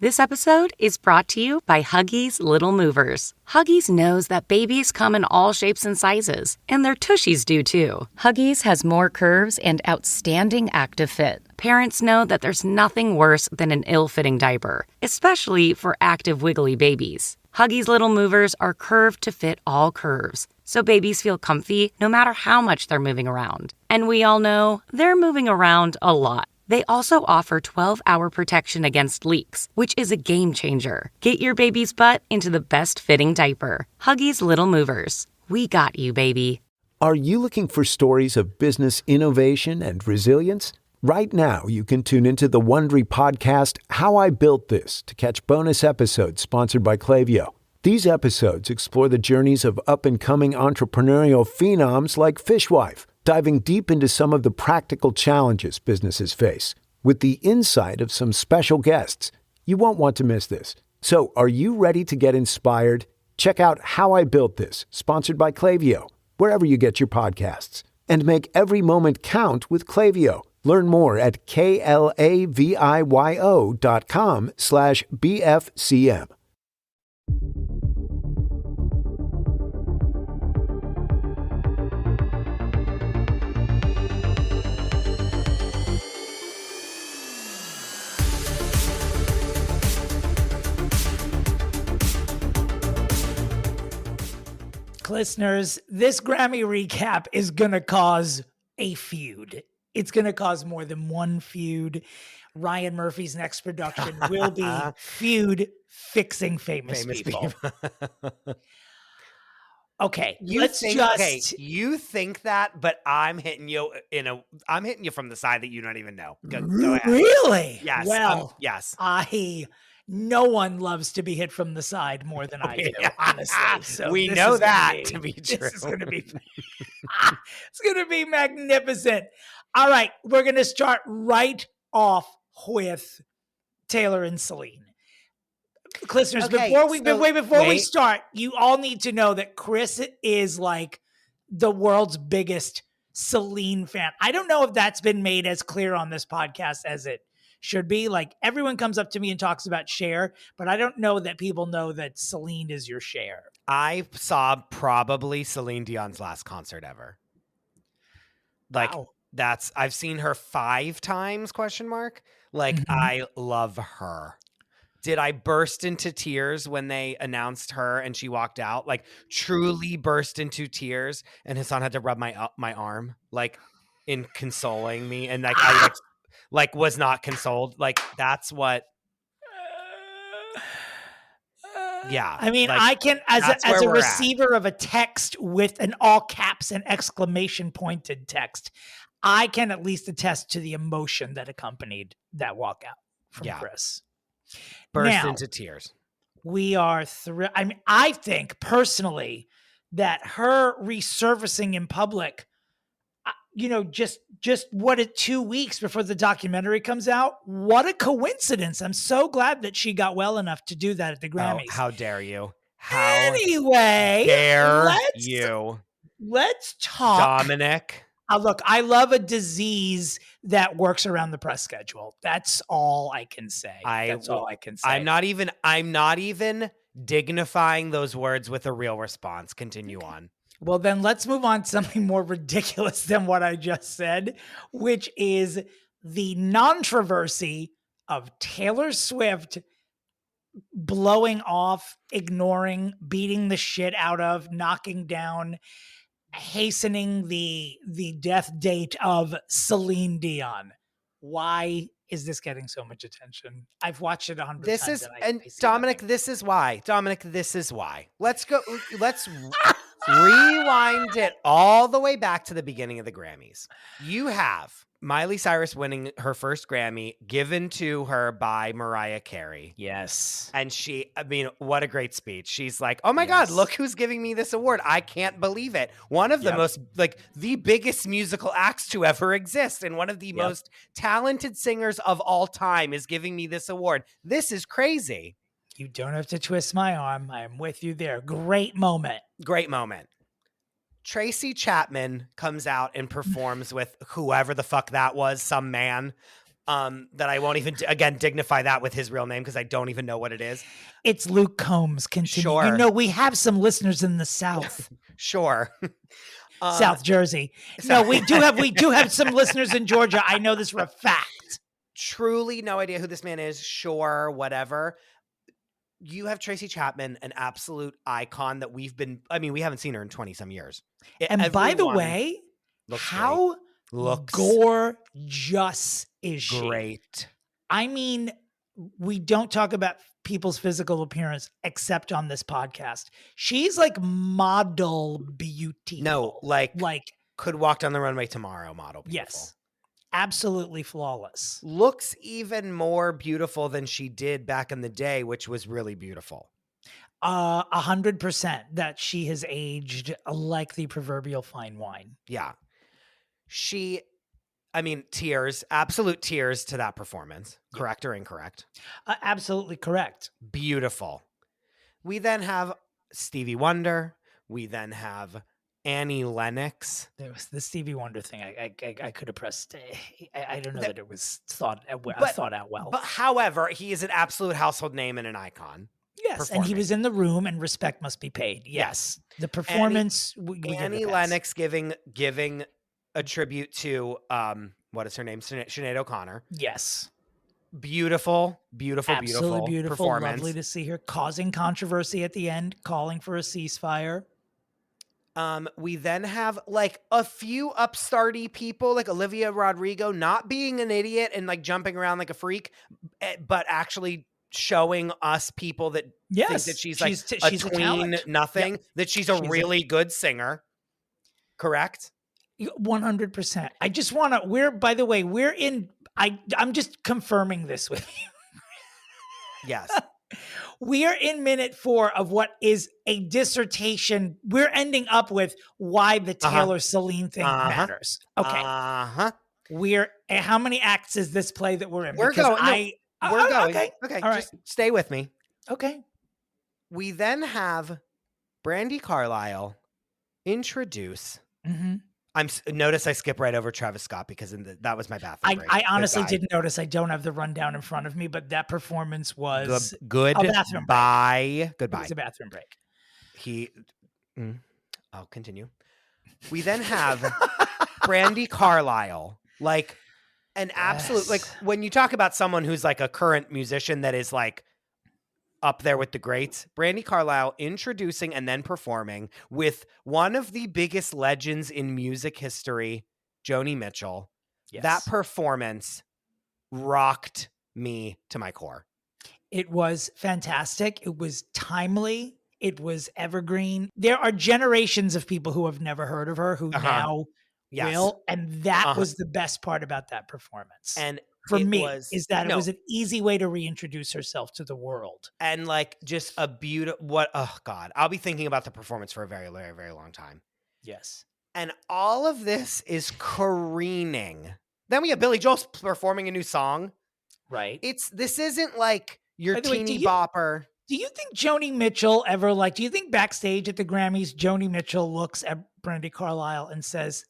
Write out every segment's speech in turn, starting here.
This episode is brought to you by Huggies Little Movers. Huggies knows that babies come in all shapes and sizes, and their tushies do too. Huggies has more curves and outstanding active fit. Parents know that there's nothing worse than an ill-fitting diaper, especially for active, wiggly babies. Huggies Little Movers are curved to fit all curves, so babies feel comfy no matter how much they're moving around. And we all know they're moving around a lot. They also offer 12-hour protection against leaks, which is a game changer. Get your baby's butt into the best fitting diaper. Huggies Little Movers. We got you, baby. Are you looking for stories of business innovation and resilience? Right now, you can tune into the Wondery podcast, How I Built This, to catch bonus episodes sponsored by Klaviyo. These episodes explore the journeys of up-and-coming entrepreneurial phenoms like Fishwife, diving deep into some of the practical challenges businesses face. With the insight of some special guests, you won't want to miss this. So, are you ready to get inspired? Check out How I Built This, sponsored by Klaviyo, wherever you get your podcasts. And make every moment count with Klaviyo. Learn more at klaviyo.com/BFCM. Listeners, this Grammy recap is going to cause a feud. It's going to cause more than one feud. Ryan Murphy's next production will be feud fixing famous people. Okay, you think that, but I'm hitting you from the side that you don't even know. Go ahead. Really? Yes. Well, yes. No one loves to be hit from the side more than I do, honestly. So we know that to be true. This is going to be, it's going to be magnificent. All right, we're going to start right off with Taylor and Celine. Listeners, Okay, before we start, you all need to know that Chris is like the world's biggest Celine fan. I don't know if that's been made as clear on this podcast as it should be. Like, everyone comes up to me and talks about Cher, but I don't know that people know that Celine is your Cher. I saw probably Celine Dion's last concert ever. Like, wow. I've seen her 5 times, ? Like, I love her. Did I burst into tears when they announced her and she walked out? Like, truly burst into tears, and Hassan had to rub my arm, like, in consoling me, and like I was not consoled. Like, that's what. Yeah. I mean, like, I can, as a receiver of a text with an all caps and exclamation pointed text, I can at least attest to the emotion that accompanied that walkout from Chris. Burst into tears. We are thrilled. I mean, I think personally that her resurfacing in public, just what, 2 weeks before the documentary comes out, what a coincidence. I'm so glad that she got well enough to do that at the Grammys. Oh, how dare you? Anyway, let's talk. Dominick. Look, I love a disease that works around the press schedule. That's all I can say. All I can say. I'm not even dignifying those words with a real response. Continue on. Well, then let's move on to something more ridiculous than what I just said, which is the controversy of Taylor Swift blowing off, ignoring, beating the shit out of, knocking down, hastening the death date of Celine Dion. Why is this getting so much attention? I've watched it 100 times. Dominick, this is why. Let's rewind it all the way back to the beginning of the Grammys. You have Miley Cyrus winning her first Grammy, given to her by Mariah Carey. Yes. And what a great speech. She's like, oh my God, look who's giving me this award. I can't believe it. One of the most, the biggest musical acts to ever exist, and one of the most talented singers of all time is giving me this award. This is crazy. You don't have to twist my arm. I am with you there. Great moment. Tracy Chapman comes out and performs with whoever the fuck that was, some man. that I won't even, again, dignify that with his real name because I don't even know what it is. It's Luke Combs. Continue. Sure. You know, we have some listeners in the South. Sure. South Jersey. No, we do have some listeners in Georgia. I know this for a fact. Truly no idea who this man is. Sure, whatever. You have Tracy Chapman, an absolute icon that we haven't seen her in 20 some years. And by the way, how gorgeous is she? Great. I mean, we don't talk about people's physical appearance except on this podcast. She's like model beauty. No, like could walk down the runway tomorrow model beautiful. Yes. Absolutely flawless. Looks even more beautiful than she did back in the day, which was really beautiful. 100% that she has aged like the proverbial fine wine. Yeah. Tears, absolute tears to that performance. Correct or incorrect? Absolutely correct. Beautiful. We then have Stevie Wonder. We then have Annie Lennox. There was the Stevie Wonder thing. I could have pressed. I don't know that it was thought out well. But however, he is an absolute household name and an icon. Yes, and he was in the room, and respect must be paid. Yes, the performance. Annie Lennox giving a tribute to what is her name? Sinead O'Connor. Yes. Beautiful performance. Lovely to see her causing controversy at the end, calling for a ceasefire. We then have like a few upstarty people like Olivia Rodrigo not being an idiot and like jumping around like a freak, but actually showing us people that think that she's a tween nothing, that she's a really good singer. Correct? 100%. I just want to, I'm just confirming this with you. Yes. We are in minute 4 of what is a dissertation. We're ending up with why the Taylor Celine thing matters. Okay. How many acts is this play that we're in? We're going. Okay. All right. Just stay with me. Okay. We then have Brandi Carlile introduce. Mm-hmm. Notice I skip right over Travis Scott because that was my bathroom break. I honestly didn't notice. I don't have the rundown in front of me, but that performance was good. A bathroom break. Goodbye. It was a bathroom break. I'll continue. We then have Brandi Carlile, like an absolute, like when you talk about someone who's like a current musician that is like up there with the greats, Brandi Carlile introducing and then performing with one of the biggest legends in music history, Joni Mitchell. Yes. That performance rocked me to my core. It was fantastic. It was timely. It was evergreen. There are generations of people who have never heard of her who now will. And that was the best part about that performance. And for me, it was an easy way to reintroduce herself to the world. And like just a beautiful, I'll be thinking about the performance for a very, very, very long time. Yes. And all of this is careening. Then we have Billy Joel performing a new song. Right. This isn't like your teeny bopper. Do you think Joni Mitchell ever do you think backstage at the Grammys, Joni Mitchell looks at Brandi Carlile and says,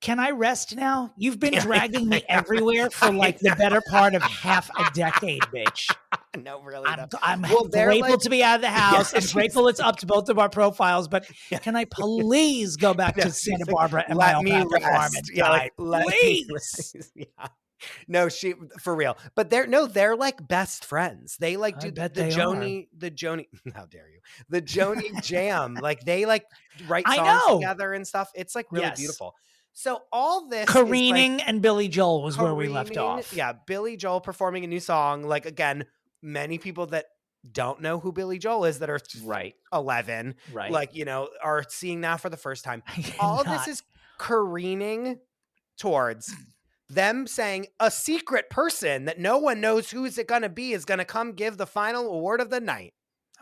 Can I rest now? You've been dragging me everywhere for the better part of half a decade, bitch. No, really. I'm grateful to be out of the house. I'm grateful it's up to both of our profiles, but can I please go back to Santa Barbara and my alpaca farm and die? Please. Yeah. No, for real. But they're like best friends. They do the Joni. How dare you? The Joni jam. Like they write songs together and stuff. It's like really beautiful. So all this careening and Billy Joel was where we left off. Yeah, Billy Joel performing a new song. Like again, many people that don't know who Billy Joel is that are 11, are seeing now for the first time. All of this is careening towards them saying a secret person that no one knows who is it going to be is going to come give the final award of the night.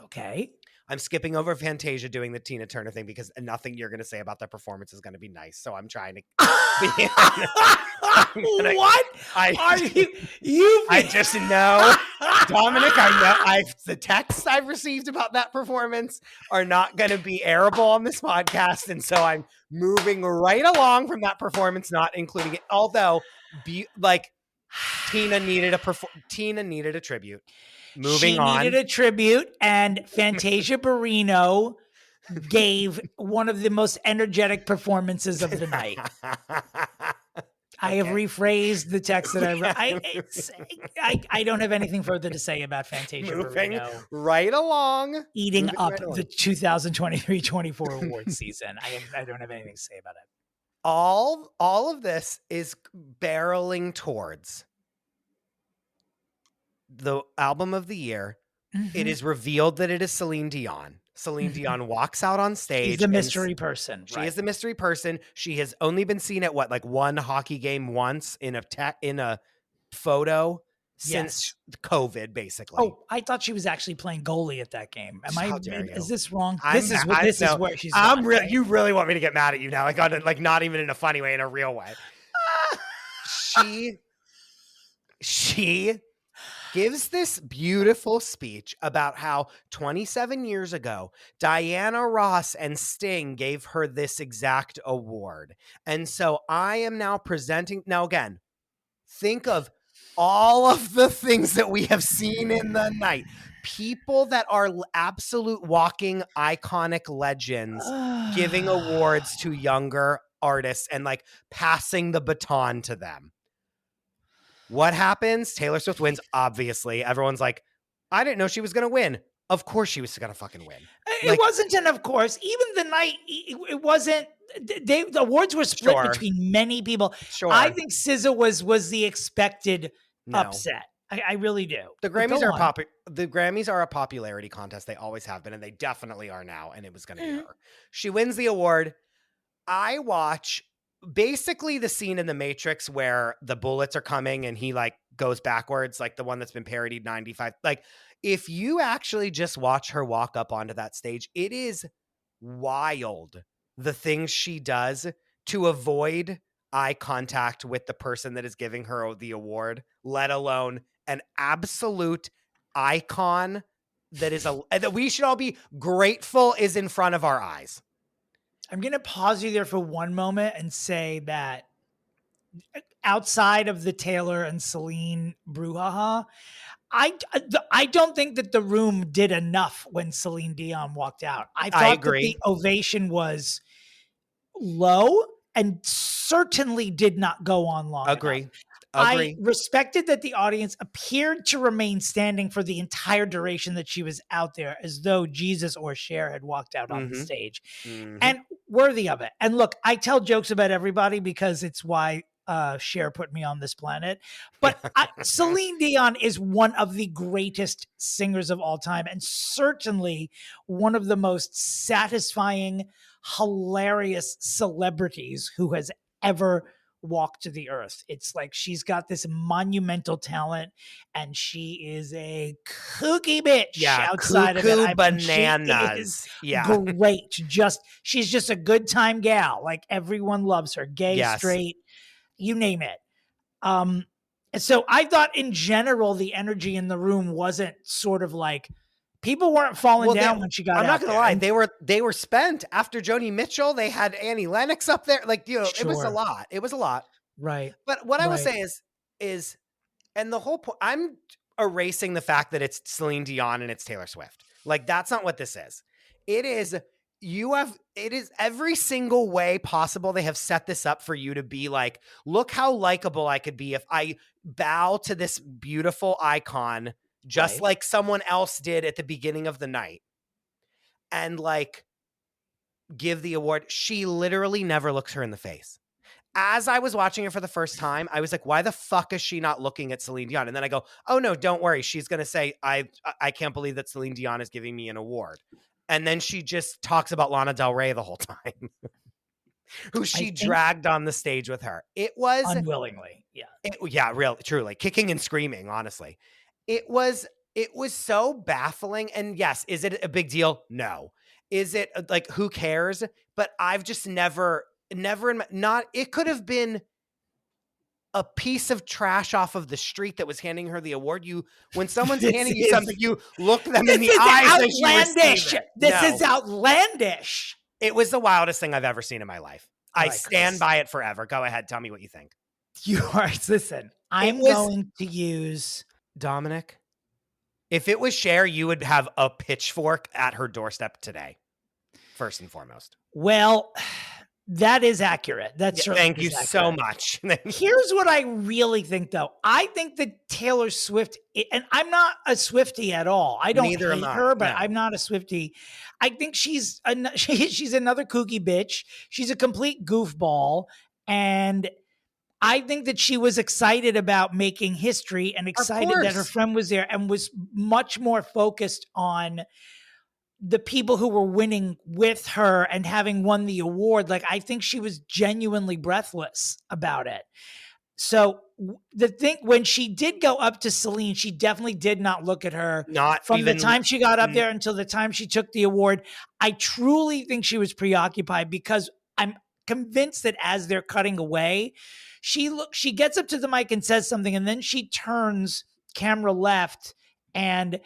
Okay. I'm skipping over Fantasia doing the Tina Turner thing because nothing you're going to say about that performance is going to be nice. So I'm trying to be What are you? I just know, Dominic, the texts I've received about that performance are not going to be airable on this podcast. And so I'm moving right along from that performance, not including it. Although Tina needed a tribute. Moving on. She needed a tribute, and Fantasia Barrino gave one of the most energetic performances of the night. I have rephrased the text that I wrote. I don't have anything further to say about Fantasia Barrino. Right along. Eating up the 2023-24 awards season. I don't have anything to say about it. All of this is barreling towards the album of the year. Mm-hmm. It is revealed that it is Celine Dion. Celine Dion walks out on stage. She's the mystery person. She is the mystery person. She has only been seen at one hockey game once in a photo since COVID, basically. Oh, I thought she was actually playing goalie at that game. Is this wrong? This is where she's. Right? You really want me to get mad at you now? Like not even in a funny way, in a real way. She gives this beautiful speech about how 27 years ago, Diana Ross and Sting gave her this exact award. And so I am now presenting. Now, again, think of all of the things that we have seen in the night. People that are absolute walking iconic legends giving awards to younger artists and like passing the baton to them. What happens? Taylor Swift wins, obviously. Everyone's like, I didn't know she was going to win. Of course she was going to fucking win. It wasn't an of course. Even the night, it wasn't. The awards were split between many people. Sure. I think SZA was the expected upset. I really do. The Grammys are a popularity contest. They always have been, and they definitely are now, and it was going to be her. She wins the award. I watch basically the scene in The Matrix where the bullets are coming and he like goes backwards, like the one that's been parodied 95. Like if you actually just watch her walk up onto that stage, it is wild the things she does to avoid eye contact with the person that is giving her the award, let alone an absolute icon that we should all be grateful is in front of our eyes. I'm going to pause you there for one moment and say that outside of the Taylor and Celine brouhaha, I don't think that the room did enough when Celine Dion walked out. I thought that the ovation was low and certainly did not go on long enough. I respected that the audience appeared to remain standing for the entire duration that she was out there, as though Jesus or Cher had walked out on the stage, and worthy of it. And look, I tell jokes about everybody because it's why Cher put me on this planet. But Celine Dion is one of the greatest singers of all time, and certainly one of the most satisfying, hilarious celebrities who has ever walk to the earth. It's like she's got this monumental talent, and she is a kooky bitch outside of it. Bananas. Great. She's just a good time gal. Like everyone loves her, gay, straight, you name it. So I thought in general, the energy in the room wasn't sort of like, people weren't falling down when she got out. I'm not going to lie. They were spent after Joni Mitchell. They had Annie Lennox up there. Like, it was a lot. It was a lot. Right. But what I will say is, and the whole point, I'm erasing the fact that it's Celine Dion and it's Taylor Swift. Like, that's not what this is. It is every single way possible. They have set this up for you to be like, look how likable I could be if I bow to this beautiful icon, just like someone else did at the beginning of the night, and like give the award. She literally never looks her in the face. As I was watching it for the first time, I was like, why the fuck is she not looking at Celine Dion? And then I go, oh no, don't worry. She's going to say, I can't believe that Celine Dion is giving me an award. And then she just talks about Lana Del Rey the whole time, who she dragged on the stage with her. It was unwillingly. Really, truly kicking and screaming. Honestly. It was so baffling. And yes, is it a big deal? No. Is it like, who cares? But I've just never, it could have been a piece of trash off of the street that was handing her the award. When someone's handing you something, you look them in the eyes. Outlandish. This is outlandish. It was the wildest thing I've ever seen in my life. I stand by it forever. Go ahead. Tell me what you think. Listen, I'm going to use Dominic. If it was Cher, you would have a pitchfork at her doorstep today. First and foremost. Well, that is accurate. That's thank you so much. Here's what I really think, though. I think that Taylor Swift, and I'm not a Swiftie at all. I don't hate her, but I'm not a Swiftie. I think she's another kooky bitch. She's a complete goofball, and I think that she was excited about making history and excited that her friend was there, and was much more focused on the people who were winning with her and having won the award. Like, I think she was genuinely breathless about it. So the thing, when she did go up to Celine, she definitely did not look at her from the time she got up there until the time she took the award. I truly think she was preoccupied, because I'm convinced that as they're cutting away, she gets up to the mic and says something, and then she turns camera left and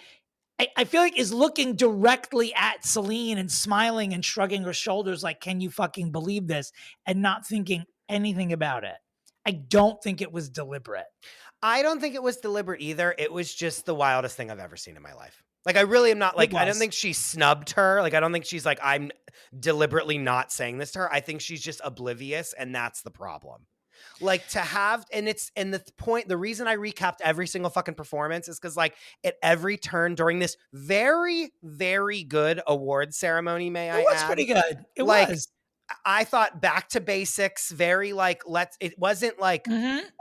I feel like is looking directly at Celine and smiling and shrugging her shoulders like, can you fucking believe this? And not thinking anything about it. I don't think it was deliberate. I don't think it was deliberate either. It was just the wildest thing I've ever seen in my life. Like, I really am not like, I don't think she snubbed her. Like, I don't think she's like, I'm deliberately not saying this to her. I think she's just oblivious, and that's the problem. Like, to have, and the reason I recapped every single fucking performance is because, like, at every turn during this very, very good award ceremony, it was pretty good. It was. I thought back to basics, very like, it wasn't like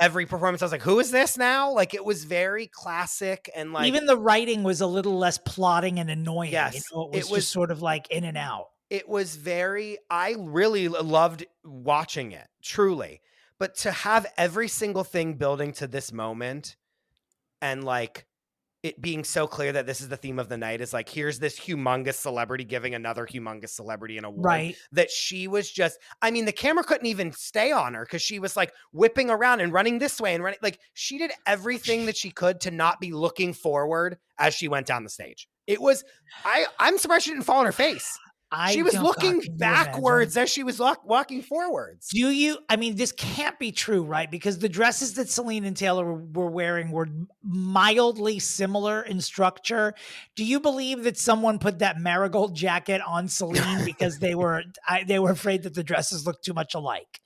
every performance I was like, who is this now? Like, it was very classic, and like, even the writing was a little less plotting and annoying. Yes. It was just sort of like in and out. It was I really loved watching it, truly. But to have every single thing building to this moment, and like it being so clear that this is the theme of the night, is like, here's this humongous celebrity giving another humongous celebrity an award. Right. That she was just, I mean, the camera couldn't even stay on her because she was like whipping around and running this way and running. Like, she did everything that she could to not be looking forward as she went down the stage. It was, I'm surprised she didn't fall on her face. She was looking backwards as she was walking forwards. I mean, this can't be true, right? Because the dresses that Celine and Taylor were wearing were mildly similar in structure. Do you believe that someone put that marigold jacket on Celine because they were afraid that the dresses looked too much alike?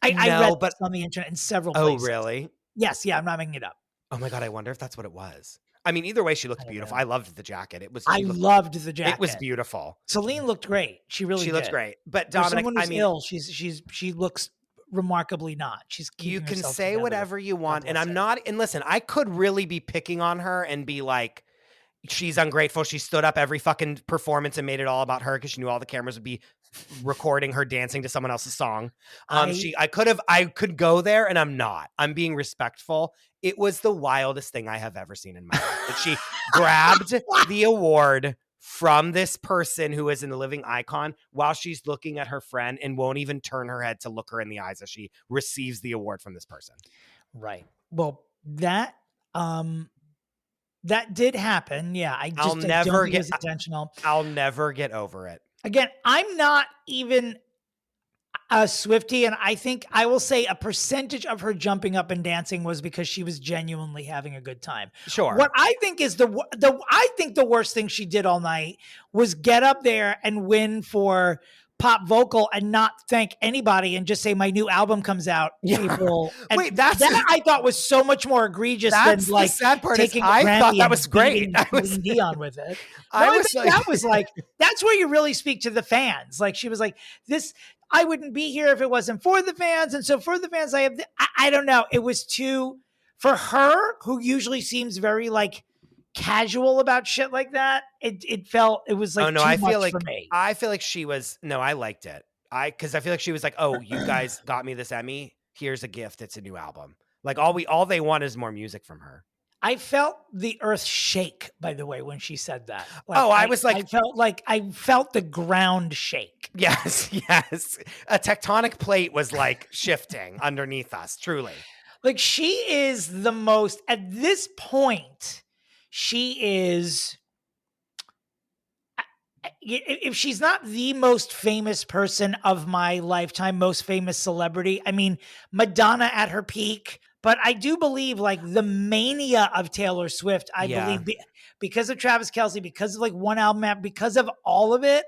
I read this on the internet in several places. Oh, really? Yes. Yeah. I'm not making it up. Oh my God. I wonder if that's what it was. I mean, either way, she looked beautiful. I loved the jacket. I loved the jacket. It was beautiful. Celine looked great. She looked great. But Dominic, someone who's ill, she looks remarkably not. You can say whatever you want, and I'm not. And listen, I could really be picking on her and be like, she's ungrateful. She stood up every fucking performance and made it all about her because she knew all the cameras would be recording her dancing to someone else's song. I could go there, and I'm not. I'm being respectful. It was the wildest thing I have ever seen in my life. That she grabbed the award from this person who is a living icon while she's looking at her friend and won't even turn her head to look her in the eyes as she receives the award from this person. Right. Well, that did happen. Yeah. I don't think it was intentional. I'll never get over it. Again, I'm not even a Swiftie, and I think I will say a percentage of her jumping up and dancing was because she was genuinely having a good time. Sure. What I think is the worst thing she did all night was get up there and win for pop vocal and not thank anybody and just say, my new album comes out April. And wait, that I thought was so much more egregious than like the sad part taking is I thought that was great. Celine Dion with it. That was like, that's where you really speak to the fans. Like, she was like, this, I wouldn't be here if it wasn't for the fans. And so for the fans, I don't know. It was too, for her, who usually seems very like casual about shit like that, it was like, too much for me. I feel like she was, I liked it. Because I feel like she was like, oh, you guys got me this Emmy. Here's a gift. It's a new album. Like, all they want is more music from her. I felt the earth shake, by the way, when she said that. Like, I felt the ground shake. Yes. A tectonic plate was like shifting underneath us, truly. Like, she is the most, at this point, she is, if she's not the most famous person of my lifetime, most famous celebrity, I mean, Madonna at her peak, But I do believe like the mania of Taylor Swift, I believe because of Travis Kelce, because of like one album app, because of all of it.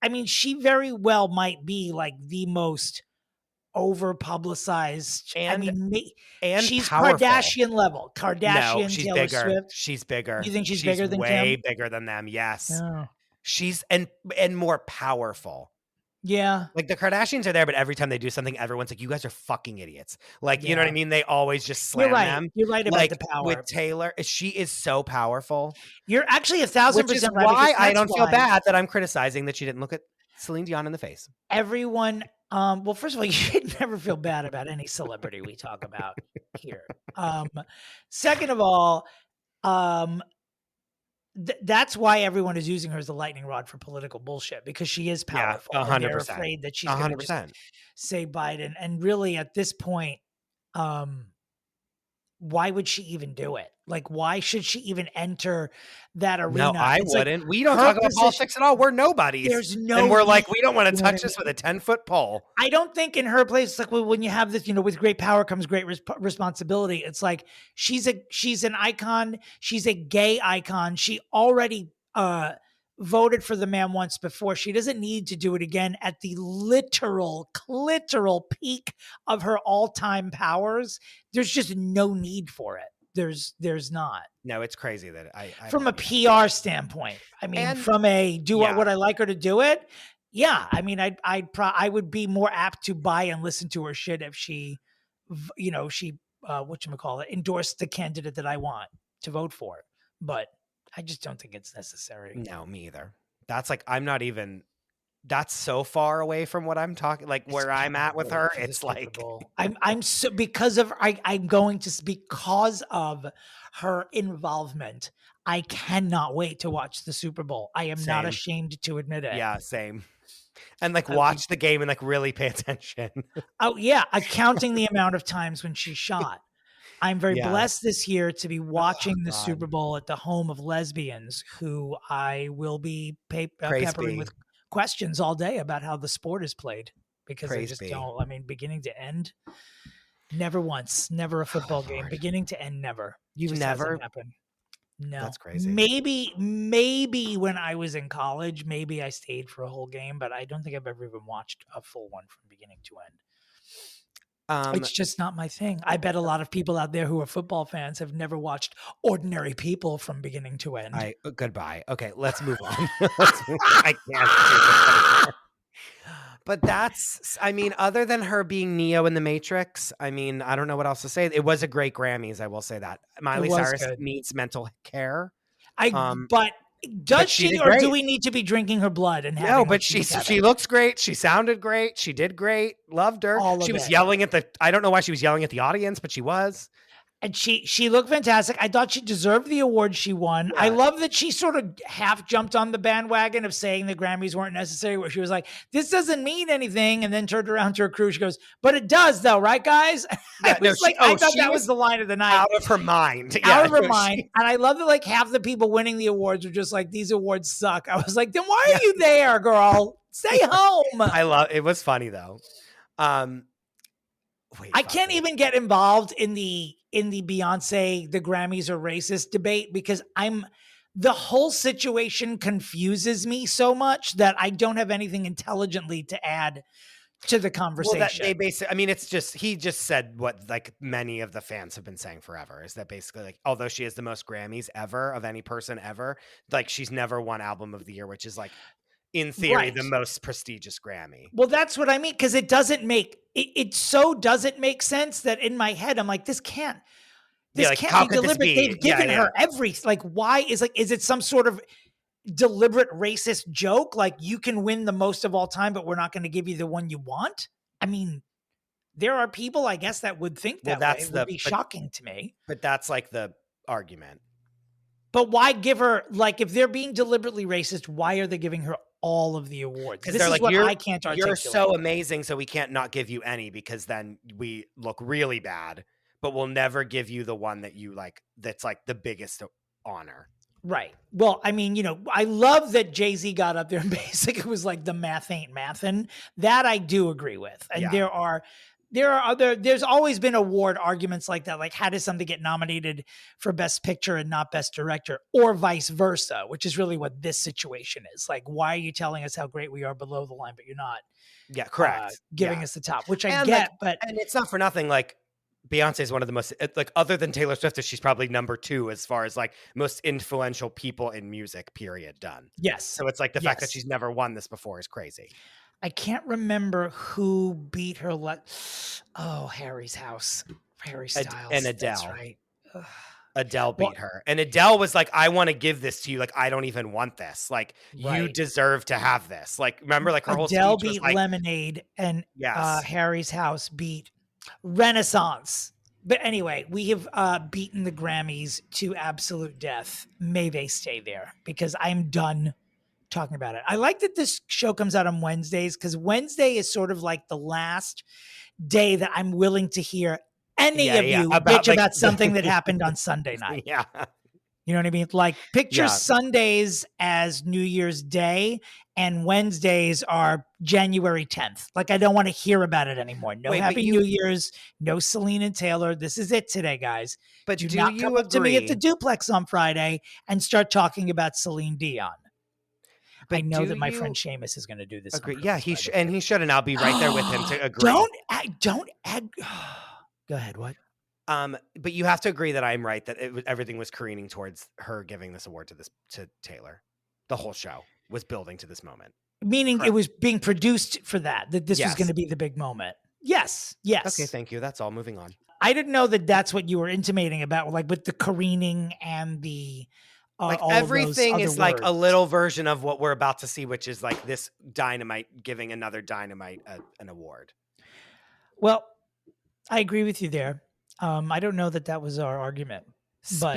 I mean, she very well might be like the most over publicized. And she's powerful. Kardashian level. Kardashian, No, she's Taylor bigger. Swift. She's bigger. You think she's bigger than way Kim? bigger than them? Yes. Oh. She's and more powerful. Yeah. Like the Kardashians are there, but every time they do something, everyone's like, you guys are fucking idiots. Like, you know what I mean? They always just slam them. You're right about like, the power. With Taylor, she is so powerful. You're actually 1,000% Which is right. why I don't feel bad that I'm criticizing that she didn't look at Celine Dion in the face. Everyone, well, first of all, you should never feel bad about any celebrity we talk about here. Second of all, that's why everyone is using her as a lightning rod for political bullshit, because she is powerful. 100%. They're afraid that she's going to say Biden. And really, at this point, why would she even do it? Like, why should she even enter that arena? No, I wouldn't. We don't talk about politics at all. We're nobodies. There's no, and we're like, we don't want to touch this with a 10-foot pole. I don't think in her place, it's like, well, when you have this, with great power comes great responsibility. It's like, she's an icon. She's a gay icon. She already voted for the man once before. She doesn't need to do it again at the literal peak of her all-time powers. There's just no need for it. There's not. No, it's crazy that I from a PR standpoint. I mean, and from a would I like her to do it? Yeah. I mean, I would be more apt to buy and listen to her shit if she endorsed the candidate that I want to vote for. But I just don't think it's necessary. No, me either. That's like, that's so far away from what I'm talking, like where I'm at with her. It's like, because of her involvement, I cannot wait to watch the Super Bowl. I am not ashamed to admit it. Yeah, same. And like watch the game and like really pay attention. Oh yeah. Counting the amount of times when she shot. I'm very blessed this year to be watching the Super Bowl at the home of lesbians who I will be peppering with questions all day about how the sport is played, because I just don't. I mean, beginning to end, never once, never a football game, beginning to end, never. You've never happened. No, that's crazy. Maybe when I was in college, maybe I stayed for a whole game, but I don't think I've ever even watched a full one from beginning to end. It's just not my thing. I bet a lot of people out there who are football fans have never watched Ordinary People from beginning to end. Goodbye. Okay, let's move on. I can't do this. But other than her being Neo in The Matrix, I don't know what else to say. It was a great Grammys, I will say that. Miley Cyrus needs mental care. But does she, or do we need to be drinking her blood and having? No, but she looks great. She sounded great. She did great. Loved her. She was yelling at I don't know why she was yelling at the audience, but she was. And she looked fantastic. I thought she deserved the award she won. Yeah. I love that she sort of half jumped on the bandwagon of saying the Grammys weren't necessary, where she was like, this doesn't mean anything. And then turned around to her crew. She goes, but it does though, right, guys? I thought that was the line of the night. Out of her mind. Out of her mind. And I love that like half the people winning the awards were just like, these awards suck. I was like, then why are you there, girl? Stay home. It was funny though. I can't even get involved in the Beyonce, the Grammys are racist debate, because the whole situation confuses me so much that I don't have anything intelligently to add to the conversation. Well, it's just, he just said what like many of the fans have been saying forever, is that basically like, although she has the most Grammys ever of any person ever, like she's never won Album of the Year, which is like, in theory, the most prestigious Grammy. Well, that's what I mean, because it doesn't make doesn't make sense that in my head I'm like, this can't be deliberate. They've given her why is it some sort of deliberate racist joke? Like, you can win the most of all time, but we're not going to give you the one you want. I mean, there are people, I guess, that would think that way. It would be shocking to me. But that's like the argument. But why give her, like, if they're being deliberately racist, why are they giving her all of the awards? Because they're like, I can't articulate. You're so amazing, so we can't not give you any, because then we look really bad, but we'll never give you the one that you like, that's like the biggest honor. Right. Well, I mean, I love that Jay-Z got up there and basically was like, the math ain't mathin'. That I do agree with. And there are there's always been award arguments like that. Like, how does something get nominated for Best Picture and not Best Director, or vice versa, which is really what this situation is. Like, why are you telling us how great we are below the line, but you're not giving us the top, which I get, but. And it's not for nothing. Like, Beyonce is one of the most, like, other than Taylor Swift, she's probably number 2 as far as like most influential people in music, period, done. Yes. So it's like the fact that she's never won this before is crazy. I can't remember who beat her. Harry's House. Harry Styles. And Adele. That's right. Ugh. Adele beat her. And Adele was like, I want to give this to you. Like, I don't even want this. Like, you deserve to have this. Like, remember, like, her whole Adele speech was beat like, Lemonade, and Harry's House beat Renaissance. But anyway, we have beaten the Grammys to absolute death. May they stay there, because I'm done talking about it. I like that this show comes out on Wednesdays, because Wednesday is sort of like the last day that I'm willing to hear any of you bitch about something that happened on Sunday night. Yeah. You know what I mean? Like, picture Sundays as New Year's Day, and Wednesdays are January 10th. Like, I don't want to hear about it anymore. No Happy New Year's, no Celine and Taylor. This is it today, guys. But do not come up to me at the duplex on Friday and start talking about Celine Dion. But I know that my friend Seamus is going to do this. Agree. Yeah, he should, and I'll be right there with him to agree. Don't go ahead. What? But you have to agree that I'm right, that everything was careening towards her giving this award to Taylor. The whole show was building to this moment. Meaning it was being produced for that this was going to be the big moment. Yes. Okay, thank you. That's all. Moving on. I didn't know that that's what you were intimating about, like with the careening and the like everything is like a little version of what we're about to see, which is like this Dynamite giving another Dynamite an award. Well, I agree with you there. I don't know that was our argument. But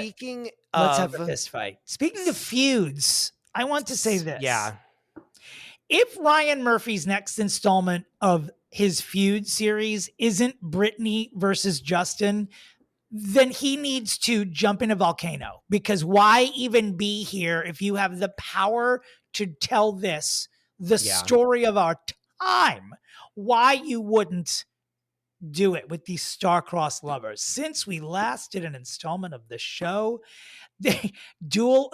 let's have a fist fight. Speaking of feuds, I want to say this. Yeah. If Ryan Murphy's next installment of his feud series isn't Britney versus Justin, then he needs to jump in a volcano, because why even be here if you have the power to tell the story of our time? Why you wouldn't do it with these star-crossed lovers? Since we last did an installment of the show, dual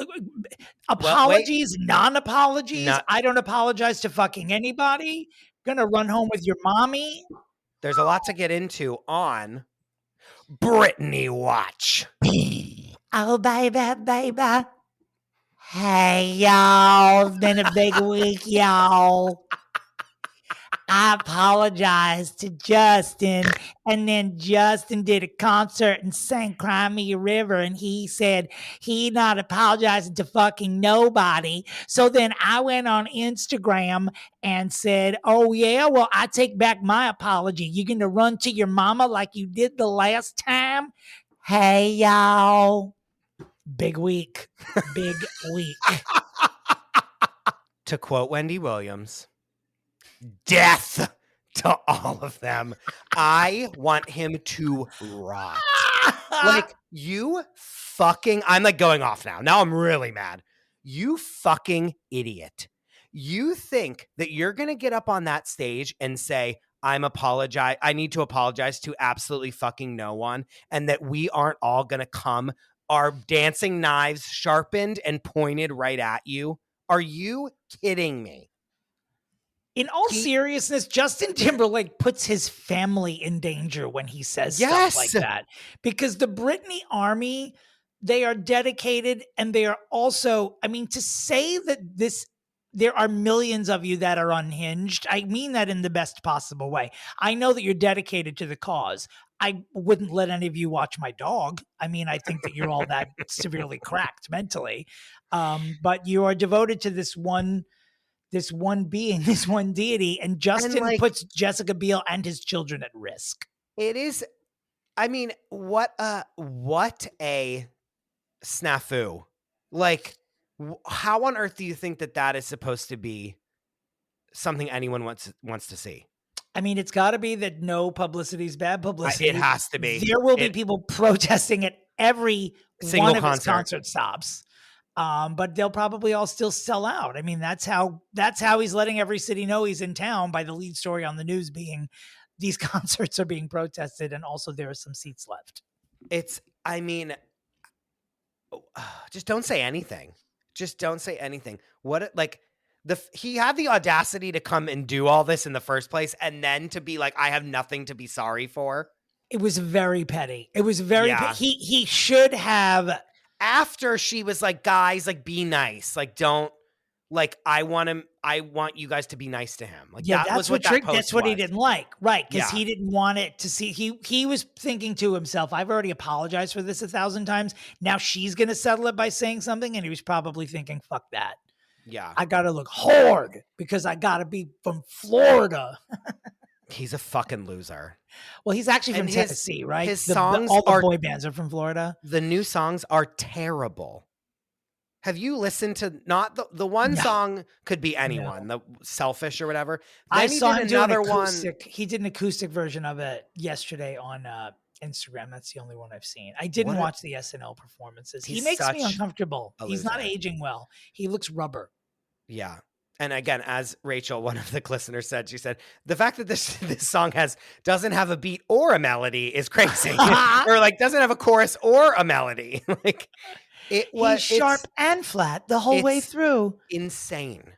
apologies, non-apologies. I don't apologize to fucking anybody. Gonna run home with your mommy. There's a lot to get into on Britney Watch. Oh, baby. Hey, y'all. It's been a big week, y'all. I apologized to Justin, and then Justin did a concert and sang Cry Me a River, and he said he not apologizing to fucking nobody. So then I went on Instagram and said, oh yeah, well, I take back my apology. You going to run to your mama like you did the last time? Hey, y'all. Big week. Big week. To quote Wendy Williams, death to all of them. I want him to rot. Like, you fucking, I'm like going off now. Now I'm really mad. You fucking idiot. You think that you're going to get up on that stage and say, I need to apologize to absolutely fucking no one, and that we aren't all going to come, our dancing knives sharpened and pointed right at you? Are you kidding me? In all seriousness, Justin Timberlake puts his family in danger when he says stuff like that. Because the Britney army, they are dedicated, and they are also, I mean, to say that there are millions of you that are unhinged, I mean that in the best possible way. I know that you're dedicated to the cause. I wouldn't let any of you watch my dog. I mean, I think that you're all that severely cracked mentally. But you are devoted to this one being, this one deity, and Justin puts Jessica Biel and his children at risk. It is, I mean, what a snafu. Like, how on earth do you think that is supposed to be something anyone wants to see? I mean, it's got to be that no publicity is bad publicity. It has to be. There will be people protesting at every single one of his concert stops. But they'll probably all still sell out. I mean, that's how he's letting every city know he's in town, by the lead story on the news being these concerts are being protested, and also there are some seats left. Just don't say anything. Just don't say anything. He had the audacity to come and do all this in the first place, and then to be like, I have nothing to be sorry for. It was very petty. It was very he should have. After she was like, guys, like, be nice. Like, don't, like, I want you guys to be nice to him. Like, yeah, that's what he didn't like. Right. Because he didn't want it to see, he was thinking to himself, I've already apologized for this 1,000 times. Now she's going to settle it by saying something. And he was probably thinking, fuck that. Yeah. I got to look hard because I got to be from Florida. He's a fucking loser. Well, he's actually from Tennessee, right? His songs all the boy bands are from Florida. The new songs are terrible. Have you listened to not the one song could be anyone, the Selfish or whatever. Then I saw him do an acoustic. One. He did an acoustic version of it yesterday on Instagram. That's the only one I've seen. I didn't watch the SNL performances. He makes me uncomfortable. He's not aging well. He looks rubber. Yeah. And again, as Rachel, one of the listeners said, she said, the fact that this song doesn't have a beat or a melody is crazy. Or like doesn't have a chorus or a melody. Like he's sharp and flat the whole way through. Insane.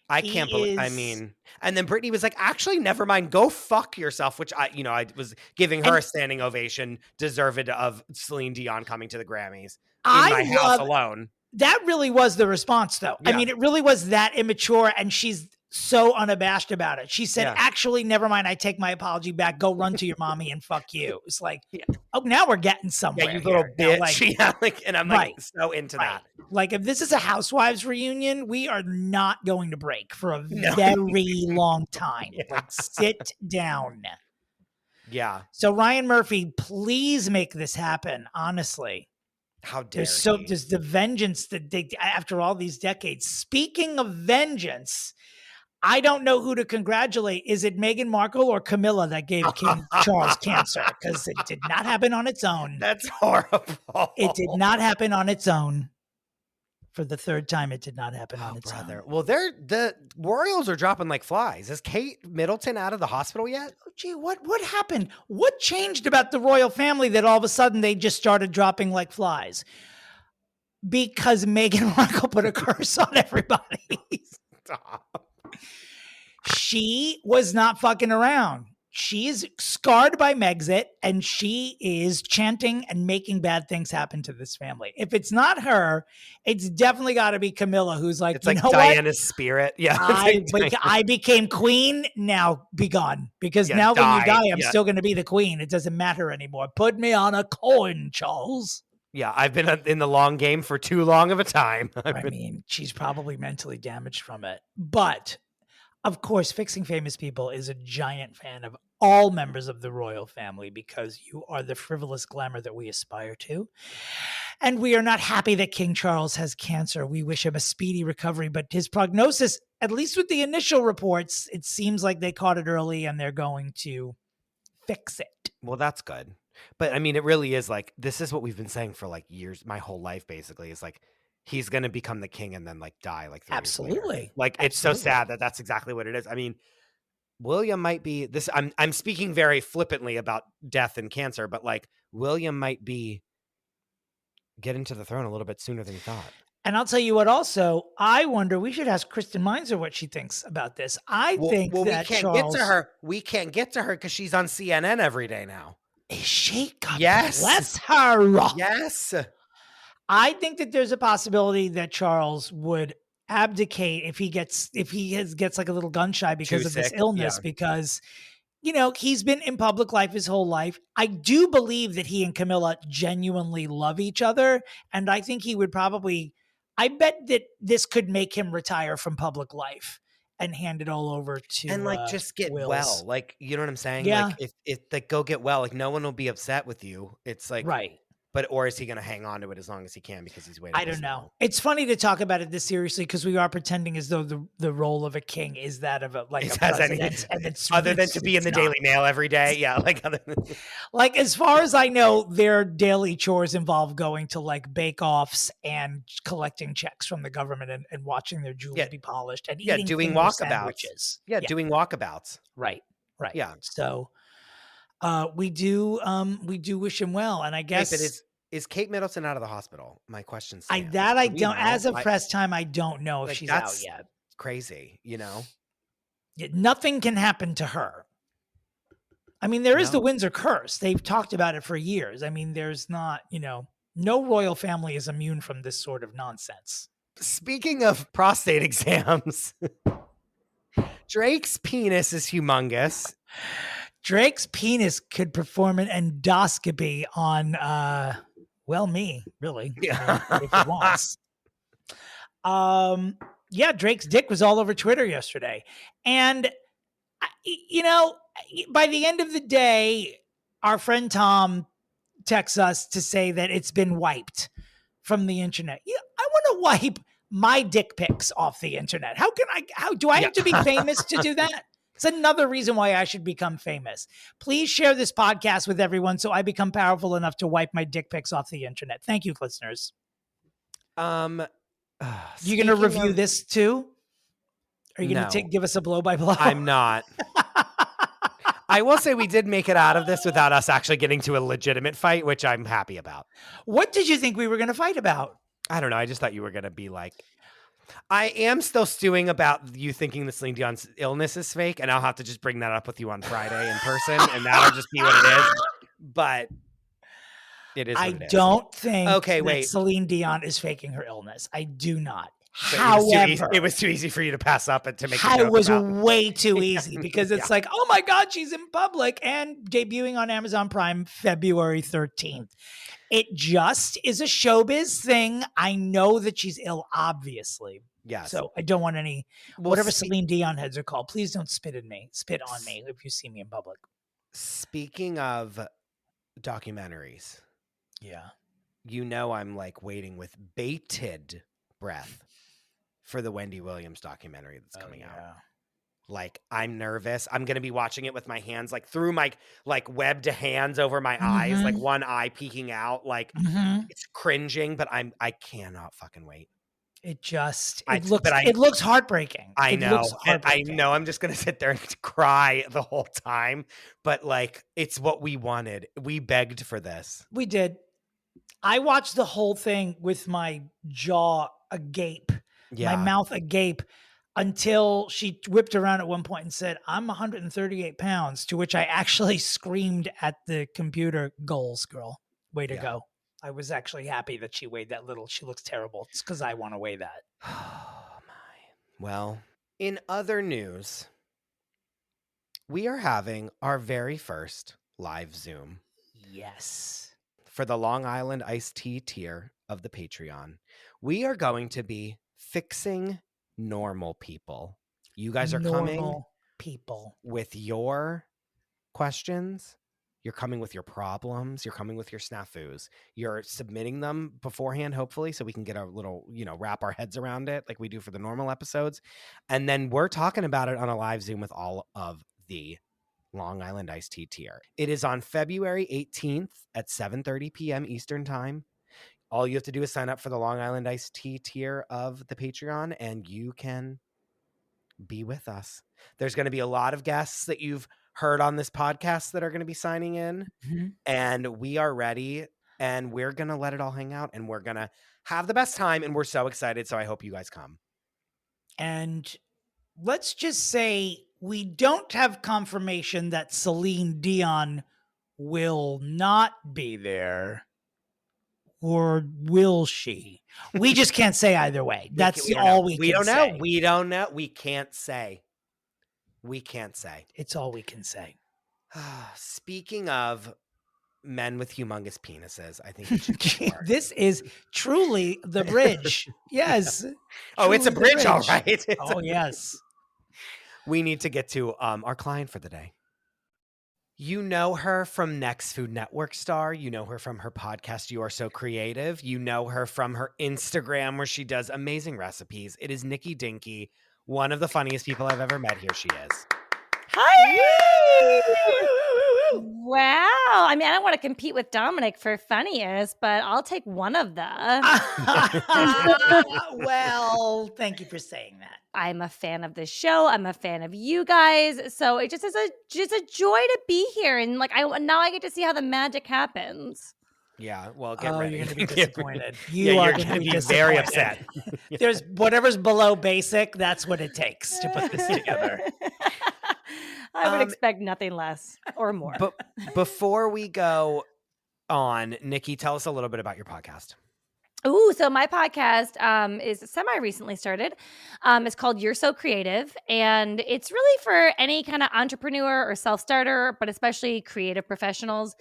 I can't believe, and then Britney was like, actually, never mind. Go fuck yourself, which I was giving her a standing ovation, deserved of Celine Dion coming to the Grammys in my house alone. That really was the response, though. Yeah. I mean, it really was that immature, and she's so unabashed about it. She said, actually, never mind. I take my apology back. Go run to your mommy and fuck you. It's like, oh, now we're getting somewhere. Yeah, you little bitch. And I'm like so into that. Like, if this is a Housewives reunion, we are not going to break for a very long time. Like, sit down. Yeah. So, Ryan Murphy, please make this happen, honestly. How dare there's the vengeance that they, after all these decades. Speaking of vengeance, I don't know who to congratulate. Is it Meghan Markle or Camilla that gave King Charles cancer? Because it did not happen on its own. That's horrible. It did not happen on its own. For the third time, it did not happen on its own. Well, the Royals are dropping like flies. Is Kate Middleton out of the hospital yet? Oh, gee, what happened? What changed about the royal family that all of a sudden they just started dropping like flies? Because Meghan Markle put a curse on everybody. Stop. She was not fucking around. She's scarred by Megxit, and she is chanting and making bad things happen to this family. If it's not her, it's definitely got to be Camilla, who's like, it's like Diana's spirit. Yeah. I became queen. Now be gone. Because now when you die, I'm still going to be the queen. It doesn't matter anymore. Put me on a coin, Charles. Yeah, I've been in the long game for too long of a time. I mean, she's probably mentally damaged from it. But of course, Fixing Famous People is a giant fan of all members of the royal family because you are the frivolous glamour that we aspire to. And we are not happy that King Charles has cancer. We wish him a speedy recovery, but his prognosis, at least with the initial reports, it seems like they caught it early and they're going to fix it. Well, that's good. But I mean, it really is like, this is what we've been saying for like years, my whole life basically, is like, he's going to become the king and then like die like 3 years later. Like, it's so sad that that's exactly what it is. I mean, William might be this. I'm speaking very flippantly about death and cancer, but like William might be getting to the throne a little bit sooner than he thought. And I'll tell you what, also, I wonder, we should ask Kristen Meinzer what she thinks about this. I think that we can't Charles... get to her. We can't get to her because she's on CNN every day now. Is she? God yes. Bless her. Yes. I think that there's a possibility that Charles would abdicate if he gets like a little gun shy because of this illness, because, you know, he's been in public life his whole life. I do believe that he and Camilla genuinely love each other. And I think he would probably, I bet that this could make him retire from public life and hand it all over to and like just get Wills. Well, like, you know what I'm saying? Yeah. Like if like go get well, like no one will be upset with you. It's like, right. But or is he going to hang on to it as long as he can because he's waiting? I don't know. It's funny to talk about it this seriously because we are pretending as though the role of a king is that of a president, and it's other than to be in the Daily Mail every day. Yeah, like like as far as I know, their daily chores involve going to like bake-offs and collecting checks from the government and watching their jewels be polished and eating doing walkabouts. Doing walkabouts. Right. Right. Yeah. So we do wish him well. And I guess Wait, but is Kate Middleton out of the hospital? My question stands. I Do we don't, know? as of press time, I don't know if Like, she's out that's yet. crazy, you know? Nothing can happen to her. I mean, there is the Windsor curse. They've talked about it for years. I mean, there's not, no royal family is immune from this sort of nonsense. Speaking of prostate exams, Drake's penis is humongous. Drake's penis could perform an endoscopy on, me, really, if he wants. Drake's dick was all over Twitter yesterday. And, by the end of the day, our friend Tom texts us to say that it's been wiped from the internet. I want to wipe my dick pics off the internet. How do I have to be famous to do that? It's another reason why I should become famous. Please share this podcast with everyone so I become powerful enough to wipe my dick pics off the internet. Thank you, listeners. You going to review this too? Are you going to give us a blow by blow? I'm not. I will say we did make it out of this without us actually getting to a legitimate fight, which I'm happy about. What did you think we were going to fight about? I don't know. I just thought you were going to be like, I am still stewing about you thinking the Celine Dion's illness is fake, and I'll have to just bring that up with you on Friday in person, and that'll just be what it is. But it is what it is. I don't think that Celine Dion is faking her illness. I do not. However, it was too easy for you to pass up and to make a joke it was way too easy because it's like, oh my God, she's in public and debuting on Amazon Prime February 13th. It just is a showbiz thing. I know that she's ill, obviously. Yes. So I don't want any, whatever Celine Dion heads are called, please don't spit on me if you see me in public. Speaking of documentaries. Yeah. I'm like waiting with bated breath for the Wendy Williams documentary that's coming out. Like, I'm nervous. I'm going to be watching it with my hands, like through my, like webbed hands over my eyes, like one eye peeking out. Like it's cringing, but I cannot fucking wait. It looks heartbreaking. I know. I know I'm just going to sit there and cry the whole time, but like, it's what we wanted. We begged for this. We did. I watched the whole thing with my jaw agape, my mouth agape, until she whipped around at one point and said, I'm 138 pounds, to which I actually screamed at the computer, goals, girl. Way to go. I was actually happy that she weighed that little. She looks terrible. It's because I want to weigh that. Oh, my. Well, in other news, we are having our very first live Zoom. Yes. For the Long Island iced tea tier of the Patreon. We are going to be fixing normal people. You guys are coming with your questions. You're coming with your problems. You're coming with your snafus. You're submitting them beforehand, hopefully, so we can get a little, wrap our heads around it like we do for the normal episodes. And then we're talking about it on a live Zoom with all of the Long Island iced tea tier. It is on February 18th at 7:30 p.m. Eastern time. All you have to do is sign up for the Long Island iced tea tier of the Patreon, and you can be with us. There's going to be a lot of guests that you've heard on this podcast that are going to be signing in, and we are ready, and we're going to let it all hang out, and we're going to have the best time, and we're so excited, so I hope you guys come. And let's just say we don't have confirmation that Celine Dion will not be there, or will she? We just can't say either way. That's all we can say. We don't know. We can't say. It's all we can say. Speaking of men with humongous penises, I think we should start. This is truly the bridge. Yes. Oh, it's a bridge, all right. Yes. We need to get to our client for the day. You know her from Next Food Network star. You know her from her podcast, You Are So Creative. You know her from her Instagram, where she does amazing recipes. It is Nikki Dinki, one of the funniest people I've ever met. Here she is. Hi! Wow. I mean, I don't want to compete with Dominick for funniest, but I'll take one of the. Well, thank you for saying that. I'm a fan of this show. I'm a fan of you guys. So it just is just a joy to be here. And like, now I get to see how the magic happens. Yeah, well, get ready. You're going to be disappointed. You're going to be very upset. There's whatever's below basic. That's what it takes to put this together. I would expect nothing less or more. But before we go on, Nikki, tell us a little bit about your podcast. Ooh, so my podcast is semi-recently started. It's called You're So Creative, and it's really for any kind of entrepreneur or self-starter, but especially creative professionals.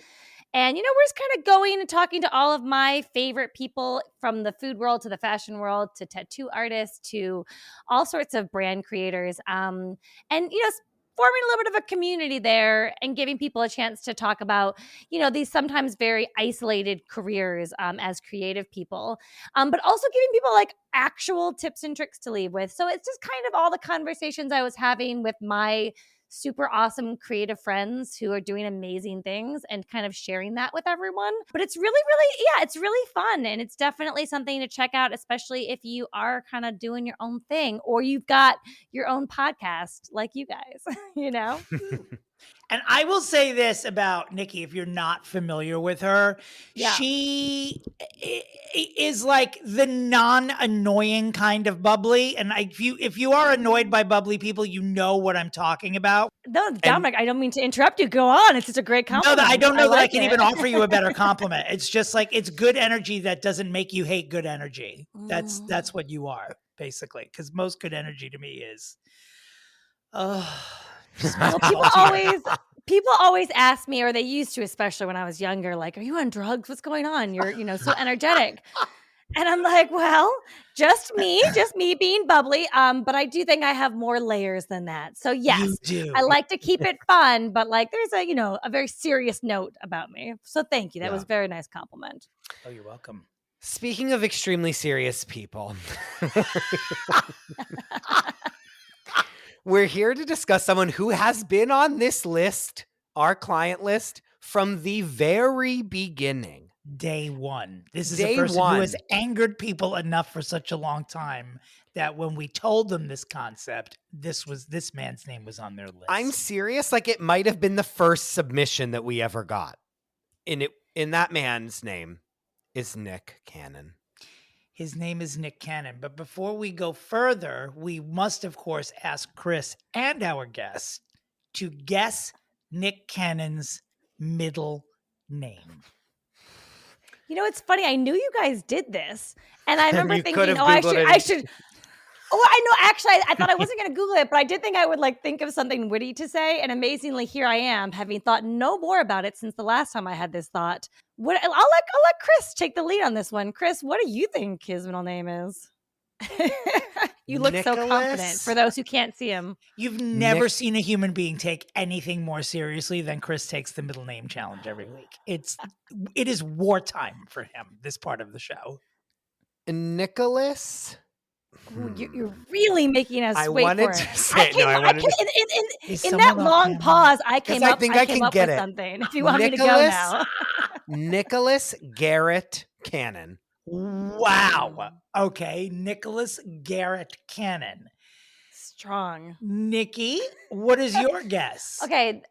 And, we're just kind of going and talking to all of my favorite people from the food world to the fashion world to tattoo artists to all sorts of brand creators. And, forming a little bit of a community there and giving people a chance to talk about, these sometimes very isolated careers as creative people, but also giving people like actual tips and tricks to leave with. So it's just kind of all the conversations I was having with my super awesome creative friends who are doing amazing things and kind of sharing that with everyone. But it's really, it's really fun. And it's definitely something to check out, especially if you are kind of doing your own thing or you've got your own podcast like you guys, And I will say this about Nikki, if you're not familiar with her, she is like the non-annoying kind of bubbly. And if you are annoyed by bubbly people, you know what I'm talking about. No, Dominick, I don't mean to interrupt you. Go on. It's just a great compliment. No, I don't know that I can even offer you a better compliment. It's just like, it's good energy that doesn't make you hate good energy. That's what you are, basically. Because most good energy to me is, well, people always ask me, or they used to, especially when I was younger, like, are you on drugs? What's going on? You're, so energetic. And I'm like, well, just me being bubbly. But I do think I have more layers than that. So yes, I like to keep it fun, but like there's a very serious note about me. So thank you. That was a very nice compliment. Oh, you're welcome. Speaking of extremely serious people, we're here to discuss someone who has been on this list, our client list, from the very beginning. Day one. This is a person who has angered people enough for such a long time that when we told them this concept, this man's name was on their list. I'm serious. Like it might have been the first submission that we ever got. In that man's name is Nick Cannon. His name is Nick Cannon. But before we go further, we must, of course, ask Chris and our guests to guess Nick Cannon's middle name. It's funny. I knew you guys did this. And I remember thinking, I should. Oh, I know. Actually, I thought I wasn't going to Google it, but I did think I would think of something witty to say. And amazingly, here I am, having thought no more about it since the last time I had this thought. I'll let Chris take the lead on this one. Chris, what do you think his middle name is? You look so confident for those who can't see him. You've never seen a human being take anything more seriously than Chris takes the middle name challenge every week. It is wartime for him, this part of the show. Nicholas? Ooh, you're really making us wait for it. In that long pause, I came up with something. If you want me to go now. Nicholas Garrett Cannon. Wow. Okay. Nicholas Garrett Cannon. Strong. Nikki, what is your guess? Okay.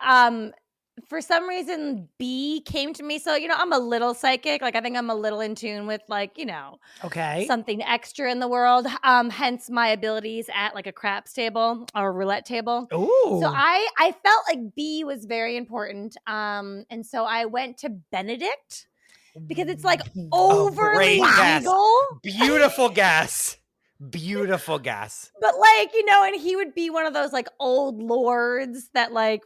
For some reason, B came to me. So, I'm a little psychic. I think I'm a little in tune with okay, something extra in the world. Hence my abilities at a craps table or a roulette table. Ooh. So I felt like B was very important. And so I went to Benedict. Because it's overly legal. Beautiful guess. Beautiful guess. But and he would be one of those old lords that I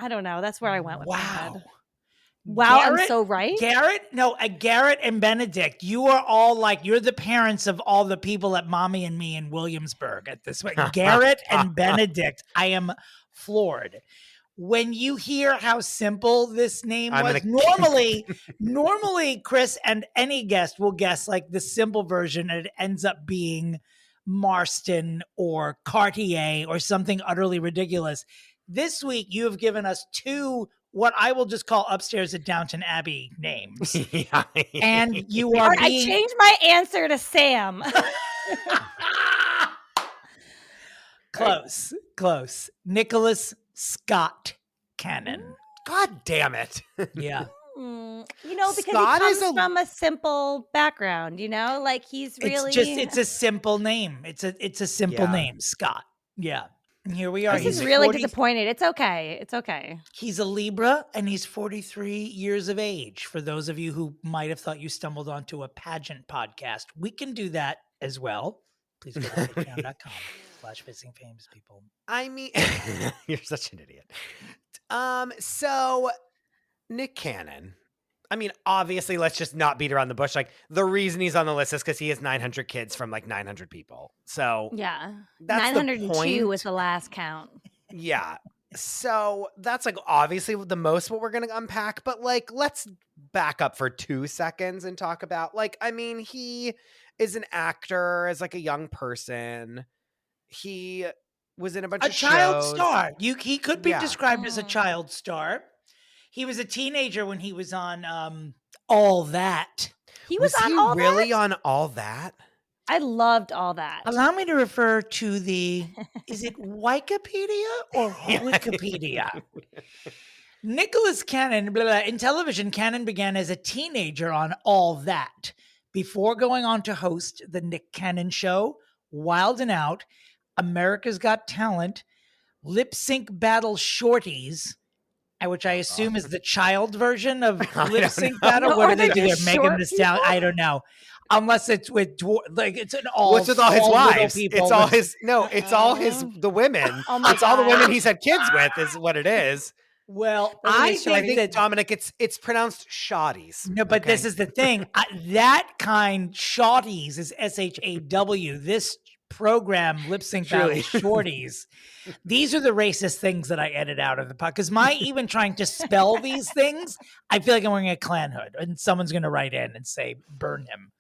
don't know. That's where I went with wow. Wow, Garrett, I'm so right. Garrett and Benedict. You are all you're the parents of all the people at Mommy and Me in Williamsburg at this point. Garrett and Benedict. I am floored. When you hear how simple this name was, normally Chris and any guest will guess the simple version, and it ends up being Marston or Cartier or something utterly ridiculous. This week, you have given us two what I will just call upstairs at Downton Abbey names. Yeah. And you are I changed my answer to Sam. Close. Nicholas Scott Cannon. God damn it. Yeah. Because Scott he is comes from a simple background, like he's really. It's a simple name. It's a simple name, Scott. Yeah. And here we are. He's really disappointed. It's okay. He's a Libra and he's 43 years of age. For those of you who might have thought you stumbled onto a pageant podcast, we can do that as well. Please go to patreon.com/Fizzing Famous People. I mean, you're such an idiot. So Nick Cannon. I mean, obviously, let's just not beat around the bush. Like, the reason he's on the list is because he has 900 kids from like 900 people. So yeah, that's 902 was the last count. Yeah. So that's like obviously the most what we're going to unpack. But like, let's back up for 2 seconds and talk about like, I mean, he is an actor as like a young person. He was in a bunch of child shows. Star. He could be described as a child star. He was a teenager when he was on All That. He was on All That? Really on All That? I loved All That. Allow me to refer to is it Wikipedia or Wikipedia? Nicholas Cannon, in television, Cannon began as a teenager on All That before going on to host the Nick Cannon Show, Wild 'N Out, America's Got Talent, Lip Sync Battle Shorties, which I assume is the child version of Lip Sync Battle. What do they do there? Megan Thee Stallion? I don't know. Unless it's with it's an all. What's with all his wives? It's all his. No, it's all the women. It's all the women he's had kids with. Is what it is. Well, I think that Dominic, it's pronounced shotties. No, but this is the thing. That kind shotties is SHAW. This program Lip Sync Battle Shorties. These are the racist things that I edit out of the podcast. Because my even trying to spell these things, I feel like I'm wearing a Klan hood, and someone's going to write in and say, "Burn him."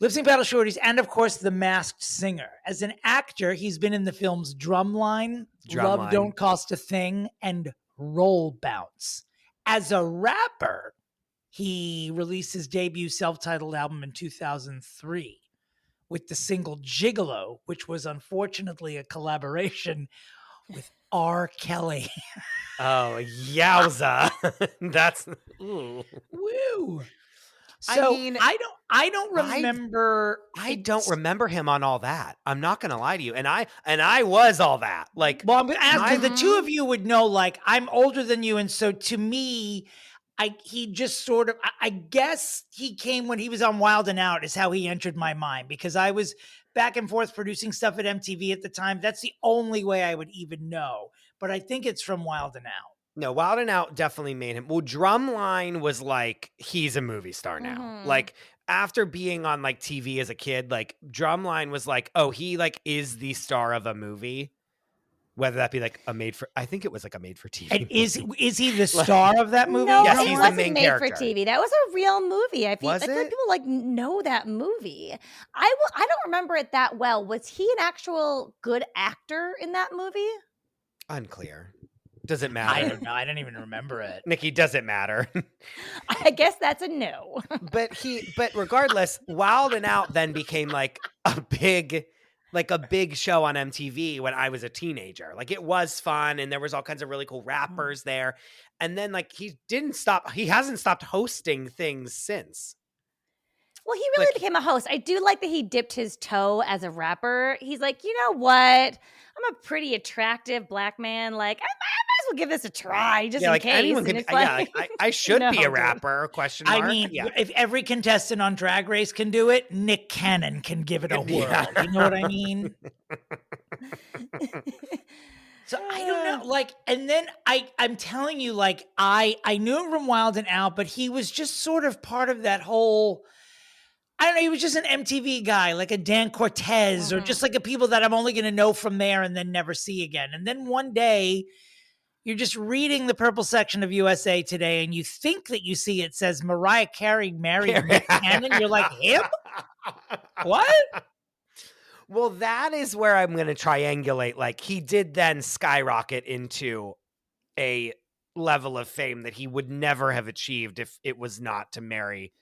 Lip Sync Battle Shorties, and of course, The Masked Singer. As an actor, he's been in the films Drumline, Love Don't Cost a Thing, and Roll Bounce. As a rapper, he released his debut self-titled album in 2003 with the single Gigolo, which was unfortunately a collaboration with R. Kelly. Oh, yowza. That's... Ooh. Woo. So I mean, I don't remember. I don't remember him on All That. I'm not going to lie to you. And I was All That. Like, well, I'm going to ask the two of you would know. Like, I'm older than you, and so to me, he just sort of. I guess he came when he was on Wild 'N Out is how he entered my mind, because I was back and forth producing stuff at MTV at the time. That's the only way I would even know. But I think it's from Wild 'N Out. No, Wild 'N Out definitely made him. Well, Drumline was like, he's a movie star now. Mm-hmm. Like, after being on like TV as a kid, like Drumline was like, oh, he like is the star of a movie. Whether that be like I think it was like a made for TV. And is he the star of that movie? No, yes, he's the main made character. For TV. That was a real movie. I feel like people like know that movie. I don't remember it that well. Was he an actual good actor in that movie? Unclear. Does it matter? I don't know. I don't even remember it. Nikki, does it matter? I guess that's a no. But regardless, Wild 'N Out then became like a big show on MTV when I was a teenager. Like, it was fun, and there was all kinds of really cool rappers there. And then like he hasn't stopped hosting things since. Well, he really became a host. I do like that he dipped his toe as a rapper. He's like, you know what? I'm a pretty attractive black man. Like, I might as well give this a try, just in case. Anyone could, I should be a rapper, question mark. I mean, if every contestant on Drag Race can do it, Nick Cannon can give it a whirl. Yeah. You know what I mean? So I don't know, like, and then I'm telling you, like, I knew him from Wild 'N Out, but he was just sort of part of that whole, I don't know, he was just an MTV guy, like a Dan Cortez, or just like a people that I'm only going to know from there and then never see again. And then one day, you're just reading the purple section of USA Today, and you think that you see it says Mariah Carey married Nick Cannon. You're like, him? What? Well, that is where I'm going to triangulate. Like, he did then skyrocket into a level of fame that he would never have achieved if it was not to marry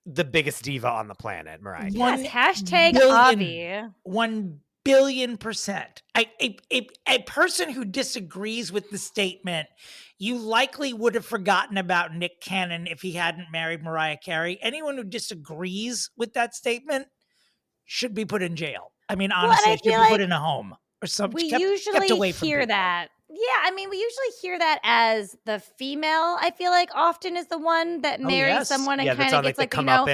the biggest diva on the planet, Mariah Carey. Yes, hashtag Avi. 1 billion%. A person who disagrees with the statement, you likely would have forgotten about Nick Cannon if he hadn't married Mariah Carey. Anyone who disagrees with that statement should be put in jail. I mean, honestly, should be put in a home or something. We kept usually away from hear people. that. Yeah, I mean, we usually hear that as the female, I feel like, often is the one that marries someone and kind of gets like, you know.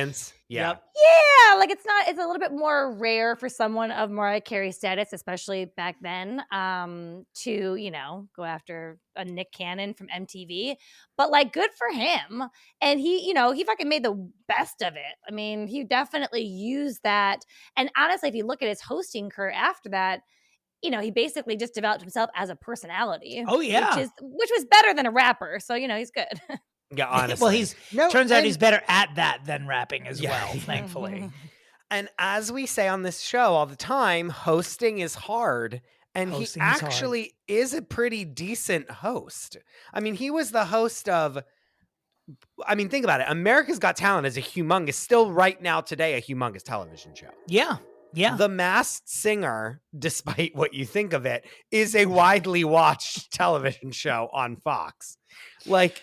Yeah. Yep. Yeah, like it's a little bit more rare for someone of Mariah Carey's status, especially back then, to, you know, go after a Nick Cannon from MTV. But like, good for him. And he, you know, he fucking made the best of it. I mean, he definitely used that. And honestly, if you look at his hosting career after that, you know, he basically just developed himself as a personality. Oh, yeah. Which was better than a rapper. So, you know, he's good. Yeah, honestly. Well, turns out he's better at that than rapping as well, thankfully. And as we say on this show all the time, hosting is hard. And Hosting he is actually is a pretty decent host. I mean, he was the host of, I mean, think about it. America's Got Talent is still right now today, a humongous television show. Yeah. Yeah. The Masked Singer, despite what you think of it, is a widely watched television show on Fox. Like,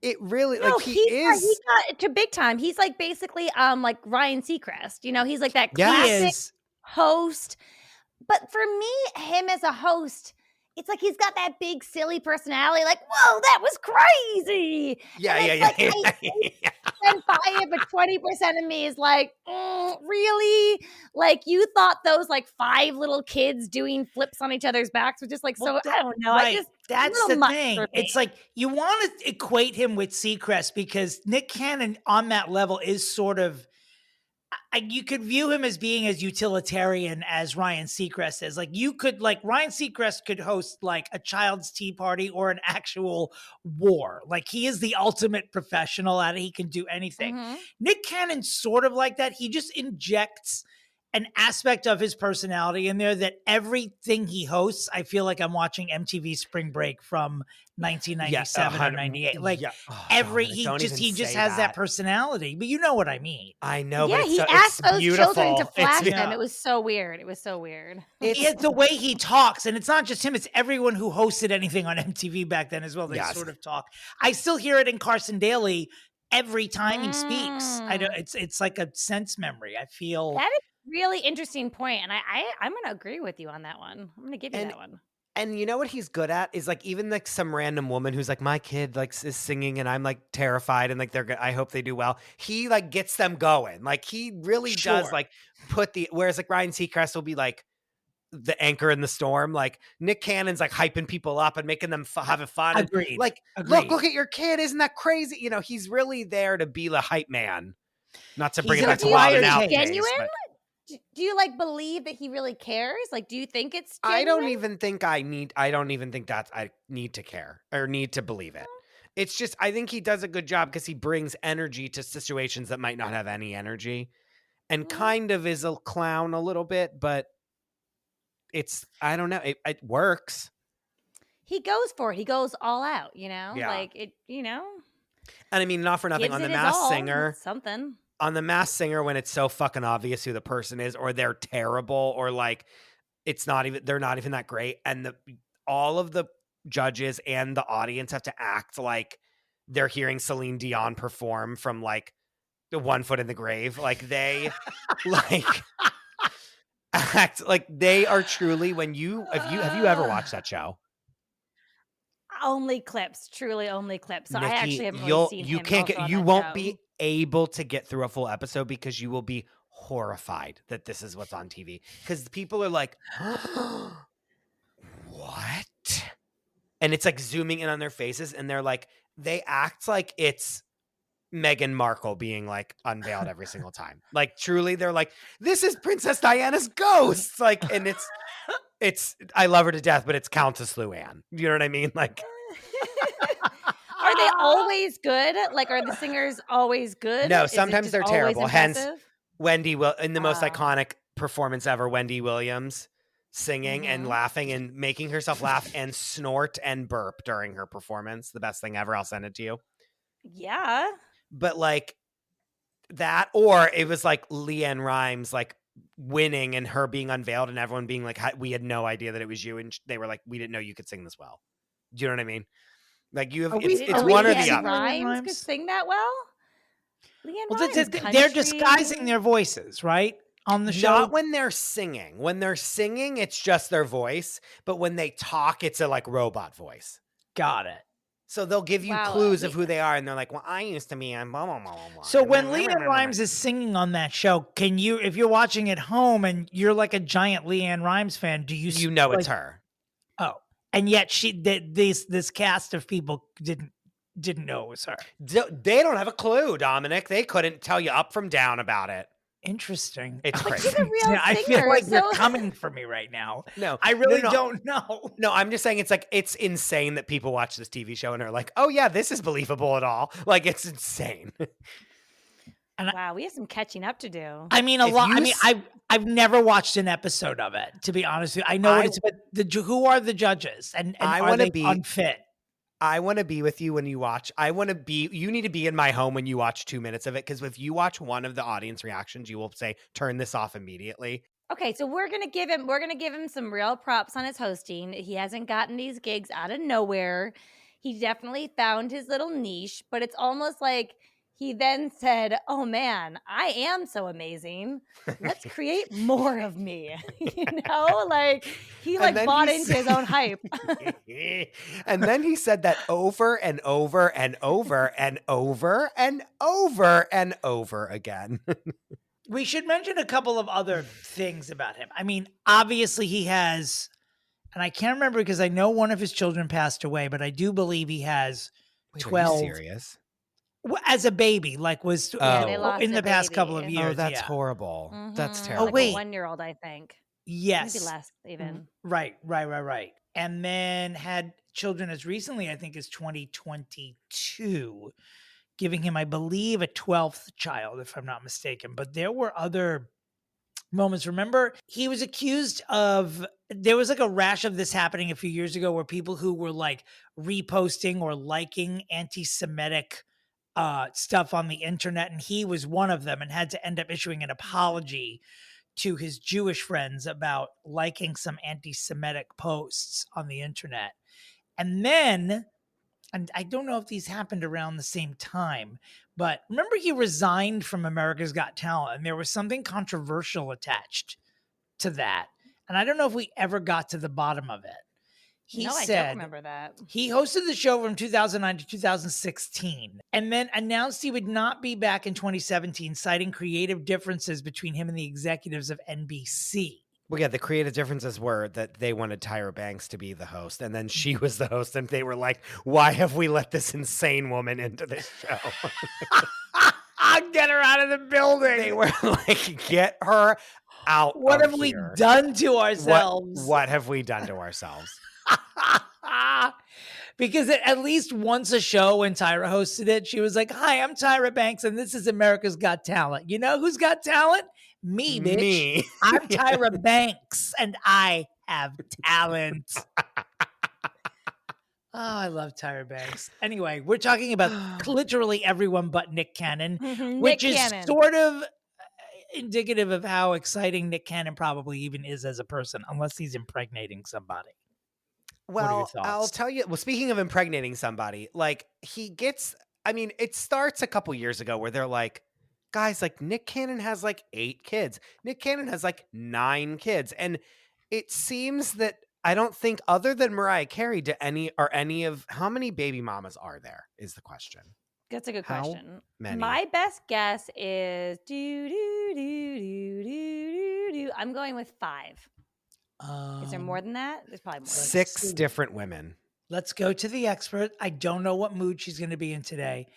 it really, No, like, he got to big time. He's like basically like Ryan Seacrest. You know, he's like that classic host. But for me, him as a host, it's like he's got that big silly personality. Like, whoa, that was crazy. Yeah. And by it, but 20% of me is like, really? Like, you thought those like 5 little kids doing flips on each other's backs were just like, I don't know. Right. That's the thing. It's like you want to equate him with Seacrest because Nick Cannon on that level is sort of, you could view him as being as utilitarian as Ryan Seacrest is. Like you could, like Ryan Seacrest could host like a child's tea party or an actual war. Like he is the ultimate professional at it. He can do anything. Mm-hmm. Nick Cannon's sort of like that. He just injects an aspect of his personality in there that everything he hosts, I feel like I'm watching MTV Spring Break from 1997 or 98. Like he just has that personality, but you know what I mean. I know. Yeah, but he asked those children to flash them. It was so weird. It's the way he talks, and it's not just him; it's everyone who hosted anything on MTV back then as well. They sort of talk. I still hear it in Carson Daly every time he speaks. I don't. It's like a sense memory. I feel that is a really interesting point, and I'm going to agree with you on that one. I'm going to give you that one. And you know what he's good at is like even like some random woman who's like my kid like is singing and I'm like terrified and like I hope they do well. He like gets them going. Like he really does like whereas like Ryan Seacrest will be like the anchor in the storm. Like Nick Cannon's like hyping people up and making them having fun. Agreed. Like look at your kid. Isn't that crazy? You know, he's really there to be the hype man. Not to bring it back to Wild and Out. Genuine? Do you like believe that he really cares? Like, do you think it's genuine? I don't even think I need to care or need to believe it. It's just, I think he does a good job because he brings energy to situations that might not have any energy and kind of is a clown a little bit, but it's, I don't know. It works. He goes for it. He goes all out, you know, like it, you know, and I mean, not for nothing on The Masked Singer, something. On The Masked Singer, when it's so fucking obvious who the person is, or they're terrible, or like they're not even that great, and all of the judges and the audience have to act like they're hearing Celine Dion perform from like the 1 foot in the grave. Like they like act like they are truly have you ever watched that show? Only clips, truly only clips. So Nikki, I actually haven't really seen him. You won't be able to get through a full episode because you will be horrified that this is what's on TV. Because people are like, what? And it's like zooming in on their faces and they're like, they act like it's Meghan Markle being like unveiled every single time. Like truly, they're like, this is Princess Diana's ghost. Like, and it's I love her to death, but it's Countess Luann. You know what I mean? Like, are they always good? Like, are the singers always good? No, sometimes they're terrible. Hence, impressive? Wendy will in the most iconic performance ever, Wendy Williams singing and laughing and making herself laugh and snort and burp during her performance. The best thing ever. I'll send it to you. Yeah. But like that, or it was like Leanne Rimes like winning and her being unveiled and everyone being like, we had no idea that it was you. And they were like, we didn't know you could sing this well. Do you know what I mean? Like you have, it's one or the other. Rhymes could sing that well? Leanne Rimes, they're disguising their voices, right? On the show. Not when they're singing. When they're singing, it's just their voice. But when they talk, it's a like robot voice. Got it. So they'll give you clues of who they are, and they're like, "Well, I used to be on blah blah blah blah." So when Leanne Rimes is singing on that show, can you, if you're watching at home and you're like a giant Leanne Rimes fan, do you know it's her? Oh, and yet this cast of people didn't know it was her. They don't have a clue, Dominic. They couldn't tell you up from down about it. Interesting. It's crazy. She's a real singer, I feel like they're coming for me right now. No, I really don't know. No, I'm just saying it's insane that people watch this TV show and are like, oh yeah, this is believable at all. Like it's insane. And wow, we have some catching up to do. I mean, I've never watched an episode of it, to be honest with you. I know what it's about. Who are the judges? And I are they unfit? I want to be with you when you watch. You need to be in my home when you watch 2 minutes of it. Because if you watch one of the audience reactions, you will say, turn this off immediately. Okay, so we're gonna give him some real props on his hosting. He hasn't gotten these gigs out of nowhere. He definitely found his little niche, but it's almost like he then said, oh man, I am so amazing. Let's create more of me. Like he bought into his own hype. And then he said that over and over and over and over and over and over again. We should mention a couple of other things about him. I mean, obviously he has, and I can't remember because I know one of his children passed away, but I do believe he has 12. Are you serious? As a baby, was in the past couple of years. Oh, that's horrible. Mm-hmm. That's terrible. Oh, wait. A 1-year-old, I think. Yes. Maybe less even. Right. And then had children as recently, I think, as 2022, giving him, I believe, a 12th child, if I'm not mistaken. But there were other moments. Remember, he was accused of, there was a rash of this happening a few years ago where people who were reposting or liking anti-Semitic stuff on the internet, and he was one of them and had to end up issuing an apology to his Jewish friends about liking some anti-Semitic posts on the internet. And then, and I don't know if these happened around the same time, but remember he resigned from America's Got Talent, and there was something controversial attached to that. And I don't know if we ever got to the bottom of it. I don't remember that. He hosted the show from 2009 to 2016 and then announced he would not be back in 2017, citing creative differences between him and the executives of NBC. Well, yeah, the creative differences were that they wanted Tyra Banks to be the host, and then she was the host, and they were like, why have we let this insane woman into this show? Get her out of the building. They were like, get her out. What have we done to ourselves? What have we done to ourselves? Because at least once a show when Tyra hosted it, she was like, hi, I'm Tyra Banks, and this is America's Got Talent. You know who's got talent? Me, bitch. Me. I'm Tyra Banks, and I have talent. Oh, I love Tyra Banks. Anyway, we're talking about literally everyone but Nick Cannon, which is sort of indicative of how exciting Nick Cannon probably even is as a person, unless he's impregnating somebody. Well, I'll tell you, speaking of impregnating somebody, it starts a couple years ago where they're like, guys, Nick Cannon has 8 kids. Nick Cannon has 9 kids. And it seems that I don't think other than Mariah Carey how many baby mamas are there is the question. That's a good question. Many? My best guess is I'm going with 5. Is there more than that? There's probably more. 6 different women. Let's go to the expert. I don't know what mood she's going to be in today.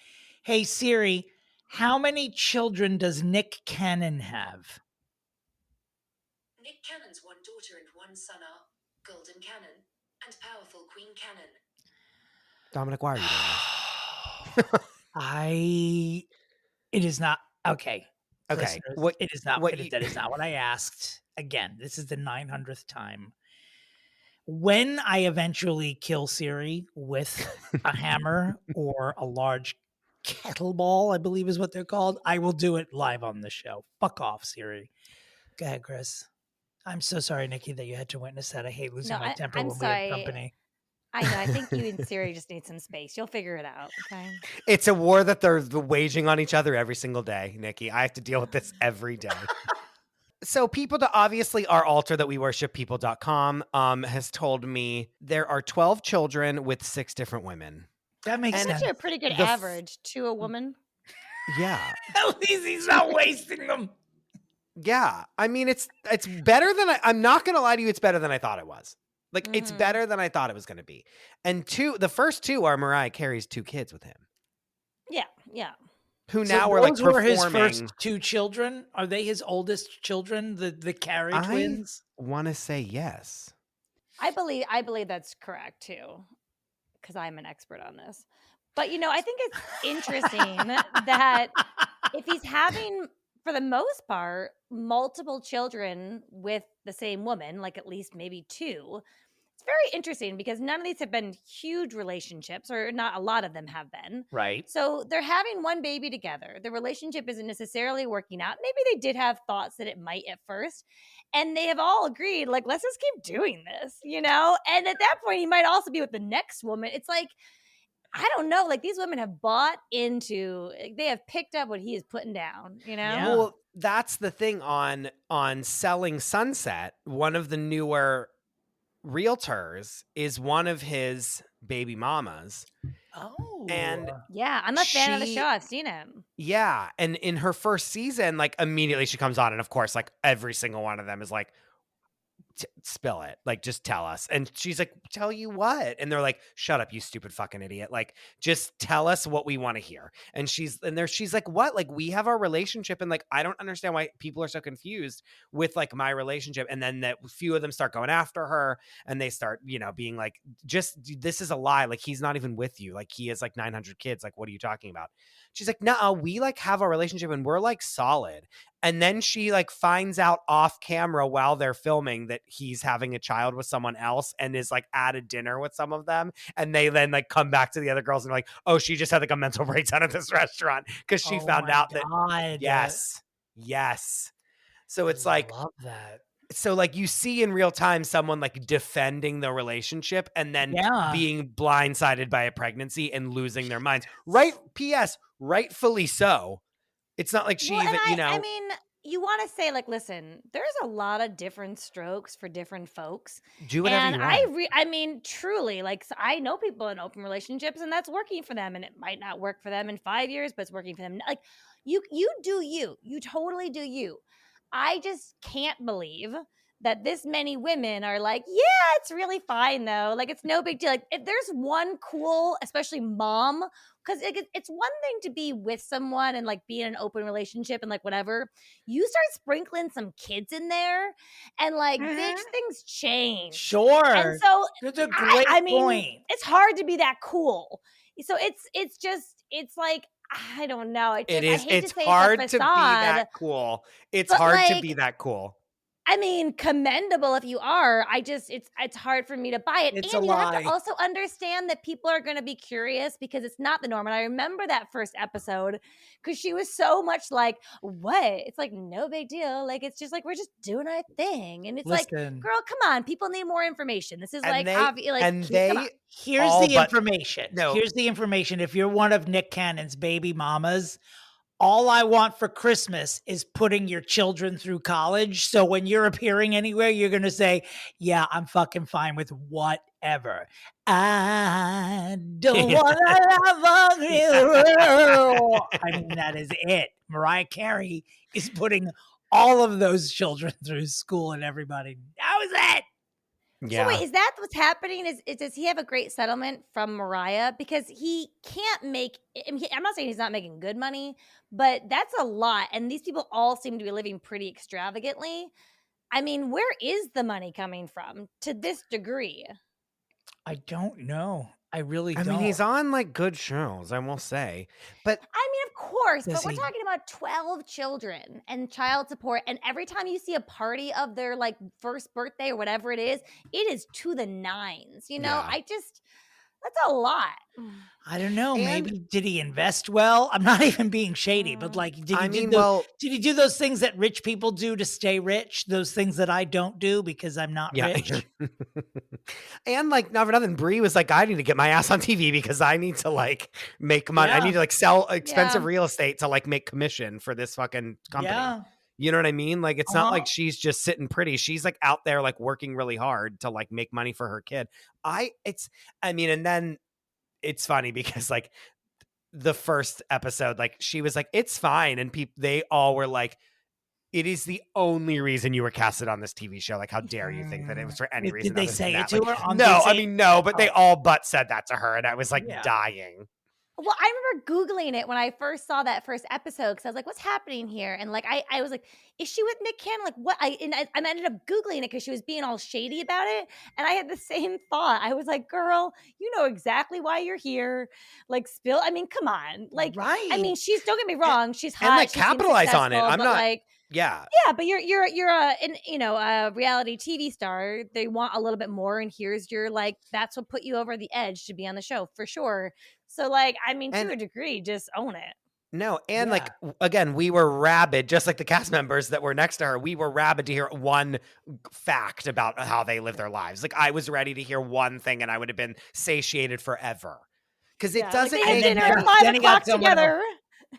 Hey, Siri, how many children does Nick Cannon have? Nick Cannon's one daughter and one son are Golden Cannon and Powerful Queen Cannon. Dominic, why are you doing this? It is not. Okay. Okay. It is not. That is not what I asked. again, this is the 900th time. When I eventually kill Siri with a hammer or a large kettleball, I believe is what they're called, I will do it live on the show. Fuck off, Siri. Go ahead, Chris. I'm so sorry, Nikki, that you had to witness that. I hate losing my temper I'm when we have sorry. company. I know. I think you and Siri just need some space. You'll figure it out. Okay. It's a war that they're waging on each other every single day, Nikki. I have to deal with this every day. So people to obviously our altar that we worship people.com has told me there are 12 children with 6 different women. That makes That's sense. actually a pretty good average to a woman. Yeah. At least he's not wasting them. Yeah. I mean, it's better than I'm not going to lie to you. It's better than I thought it was. Like, it's better than I thought it was going to be. And the first 2 are Mariah Carey's 2 kids with him. Yeah. Yeah. Who now are like those were his performing. first 2 children. Are they his oldest children? The Carey twins? I want to say yes. I believe that's correct too, because I'm an expert on this. But I think it's interesting that if he's having, for the most part, multiple children with the same woman, like at least maybe 2. It's very interesting because none of these have been huge relationships, or not a lot of them have been. Right. So they're having one baby together. The relationship isn't necessarily working out. Maybe they did have thoughts that it might at first. And they have all agreed, like, let's just keep doing this, And at that point, he might also be with the next woman. It's like, I don't know. Like, these women have bought into, they have picked up what he is putting down, Yeah. Well, that's the thing on Selling Sunset. One of the newer realtors is one of his baby mamas. Oh. And yeah, I'm a fan of the show. I've seen him. Yeah. And in her first season, like immediately she comes on, and of course, like every single one of them is like, spill it, like just tell us. And she's like, tell you what? And they're like, shut up, you stupid fucking idiot, like just tell us what we want to hear. And she's like, what? Like, we have our relationship, and like I don't understand why people are so confused with like my relationship. And then that few of them start going after her, and they start being like, just this is a lie, like he's not even with you, like he has like 900 kids, like what are you talking about? She's like, no, we like have a relationship and we're like solid. And then she like finds out off camera while they're filming that he's having a child with someone else, and is like at a dinner with some of them. And they then like come back to the other girls and like, oh, she just had like a mental breakdown at this restaurant because she found out that. Yes. So it's like, I love that. So like you see in real time someone like defending the relationship and then being blindsided by a pregnancy and losing their minds. Right. P.S. Rightfully so. It's not like she I mean, you want to say like, listen, there's a lot of different strokes for different folks. Do whatever you want. I mean, truly, like, so I know people in open relationships, and that's working for them, and it might not work for them in 5 years, but it's working for them. Like, you do you. You totally do you. I just can't believe that this many women are like, yeah, it's really fine though. Like, it's no big deal. Like, if there's one cool, especially mom, because it's one thing to be with someone and like be in an open relationship and like whatever. You start sprinkling some kids in there, and like, bitch, things change. Sure. And so that's a great point. It's hard to be that cool. So it's like, I don't know. It's hard to be that cool. It's hard to be that cool. I mean, commendable if you are. It's hard for me to buy it. It's and a you lie. have to also understand that people are going to be curious because it's not the norm. And I remember that first episode because she was so much like, what? It's like, no big deal. Like, it's just like, we're just doing our thing. And it's like, girl, come on. People need more information. This is Here's the information. No. Here's the information. If you're one of Nick Cannon's baby mamas, all I want for Christmas is putting your children through college. So when you're appearing anywhere, you're going to say, yeah, I'm fucking fine with whatever. I don't want to love you. I mean, that is it. Mariah Carey is putting all of those children through school, and everybody knows it. Yeah. So wait, is that what's happening? Does he have a great settlement from Mariah? Because he can't make, I'm not saying he's not making good money, but that's a lot. And these people all seem to be living pretty extravagantly. I mean, where is the money coming from to this degree? I don't know. I really I don't. mean, he's on like good shows, I will say. But I mean, of course, Does but we're he- talking about 12 children and child support. And every time you see a party of their like first birthday or whatever it is to the nines. You know, Yeah. that's a lot. I don't know. And- Maybe did he invest well? I'm not even being shady, but like, did he did he do those things that rich people do to stay rich? Those things that I don't do because I'm not rich. And like, not for nothing, Brie was like, I need to get my ass on TV because I need to like make money. I Yeah. need to like sell expensive Yeah. real estate to like make commission for this fucking company. Yeah. You know what I mean? Like, it's not like Uh-huh. she's just sitting pretty. She's like out there like working really hard to like make money for her kid. And then it's funny because like the first episode, like she was like, it's fine. And they all were like, it is the only reason you were casted on this TV show. Like, how dare you think that it was for any reason? Did they other than say it that? to Like, her? no, I mean, no, but they Oh. all but said that to her. And I was like Yeah. dying. Well, I remember Googling it when I first saw that first episode because I was like, what's happening here? And like, I was like, is she with Nick Cannon? Like, what? I ended up Googling it because she was being all shady about it. And I had the same thought. I was like, girl, you know exactly why you're here. Like, come on. Like, Right. I mean, don't get me wrong. She's hot. And like she seems capitalize on it. successful, I'm but, not like, yeah. yeah, but you're a reality TV star. They want a little bit more, and here's your like that's what put you over the edge to be on the show for sure. So like, I mean, to And- a degree, just own it. No, and Yeah. like again, we were rabid, just like the cast members that were next to her. We were rabid to hear one fact about how they live their lives. Like I was ready to hear one thing, and I would have been satiated forever. Because it doesn't They had And make then dinner he- at 5 then he got o'clock someone together.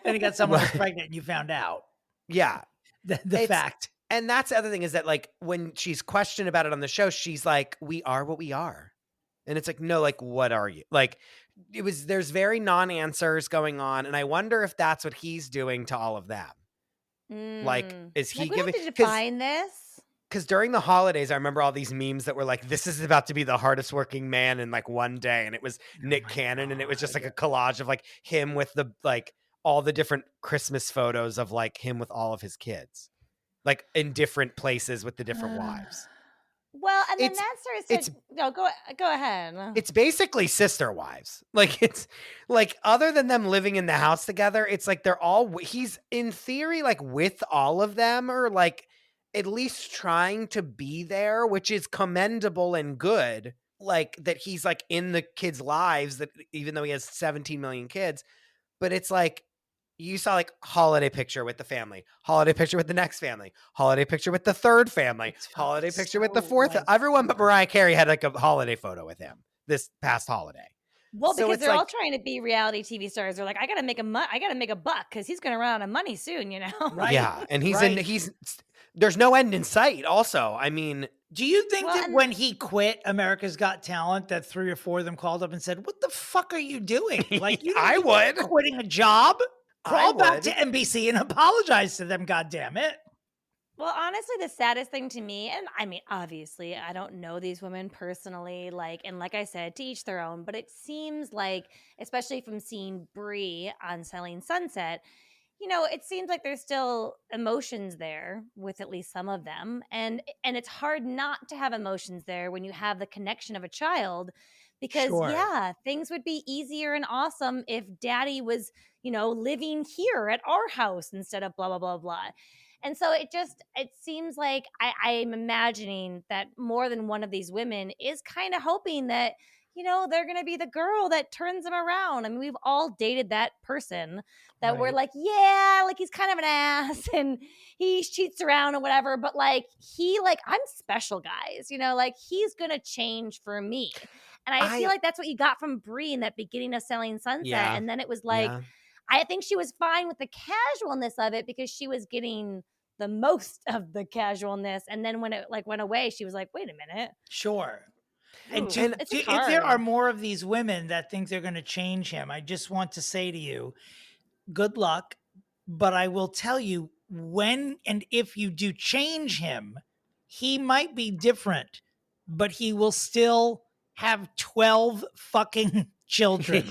Then he got someone else pregnant and you found out yeah. the It's- fact. And that's the other thing is that like when she's questioned about it on the show, she's like, we are what we are. And it's like, no, like, what are you? Like there's very non-answers going on. And I wonder if that's what he's doing to all of them. Like, is he we have giving, to define this? because during the holidays, I remember all these memes that were like, this is about to be the hardest working man in like one day. And it was Nick Cannon. And it was just like a collage of like him with the, like all the different Christmas photos of like him with all of his kids, like in different places with the different wives. Well, and then It's- that starts to no, go ahead. It's basically sister wives. Like it's like other than them living in the house together, it's like he's in theory like with all of them or like at least trying to be there, which is commendable and good. Like that he's like in the kids' lives that even though he has 17 million kids, but it's like you saw like holiday picture with the family, holiday picture with the next family, holiday picture with the third family, It's holiday fucking picture with the so, fourth. like- Everyone but Mariah Carey had like a holiday photo with him this past holiday. Well, So because it's they're all like- trying to be reality TV stars. They're like, I gotta make a buck because he's gonna run out of money soon, you know? Right. Yeah, and Right. there's no end in sight. Also, I mean, Do you think Well, that and- when he quit America's Got Talent, that 3 or 4 of them called up and said, "What the fuck are you doing? Like, you I don't would. quitting a job. Crawl back would. to NBC and apologize to them. God damn it! Well, honestly, the saddest thing to me, and I mean, obviously, I don't know these women personally, and like I said, to each their own, but it seems like, especially from seeing Brie on Selling Sunset, it seems like there's still emotions there with at least some of them. And it's hard not to have emotions there when you have the connection of a child because Sure. yeah, things would be easier and awesome if daddy was, living here at our house instead of blah, blah, blah, blah. And so it seems like I'm imagining that more than one of these women is kind of hoping that, they're going to be the girl that turns them around. I mean, we've all dated that person that we're Right. like, yeah, like he's kind of an ass and he cheats around or whatever. But like, I'm special, guys, like he's going to change for me. And I feel like that's what you got from Brie in that beginning of Selling Sunset. Yeah. And then it was like, yeah. I think she was fine with the casualness of it because she was getting the most of the casualness. And then when it went away, she was like, wait a minute. Sure. And, Ooh, it's if hard. there are more of these women that think they're going to change him, I just want to say to you, good luck. But I will tell you, when and if you do change him, he might be different, but he will still have 12 fucking children.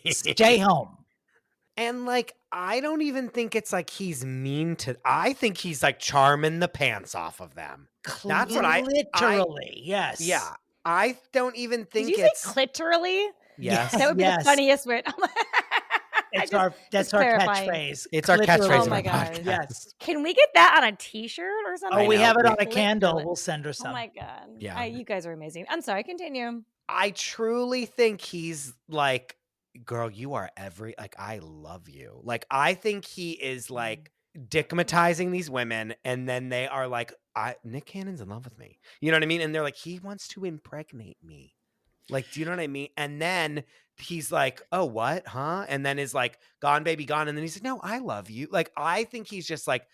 Stay home. And like, I don't even think it's like he's mean to. I think he's like charming the pants off of them. That's what I literally, yes. Yeah, I don't even think Did you it's. say clitorally? Yes. That would be the funniest word. That's our clarifying. catchphrase. It's our catchphrase. Oh my of our God. podcast. Yes. Can we get that on a t-shirt or something? Oh, we have it on a Click candle. it. We'll send her Oh some. my God. Yeah. You guys are amazing. I'm sorry. Continue. I truly think he's like, girl, you are I love you. Like, I think he is like dickmatizing these women, and then they are like, Nick Cannon's in love with me. You know what I mean? And they're like, he wants to impregnate me. Like, do you know what I mean? And then he's like, oh, what? Huh? And then is like, gone, baby, gone. And then he's like, no, I love you. Like, I think he's just like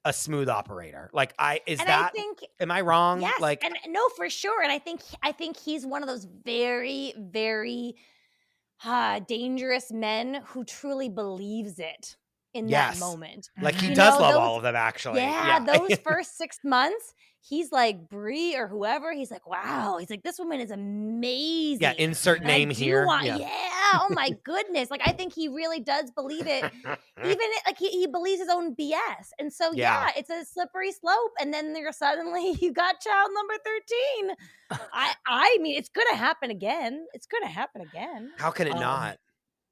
a smooth operator. Like, I think, am I wrong? Yes. Like, and no, for sure. And I think he's one of those very, very dangerous men who truly believes it in that moment. Like, he You does know, love those- all of them, actually. Yeah, those first 6 months, he's like Brie or whoever. He's like, wow. He's like, this woman is amazing. Yeah, insert And name I do here. want- yeah. Oh my goodness. Like, I think he really does believe it. Like he believes his own BS. And so Yeah. it's a slippery slope. And then suddenly you got child number 13. I mean, it's gonna happen again. How can it not?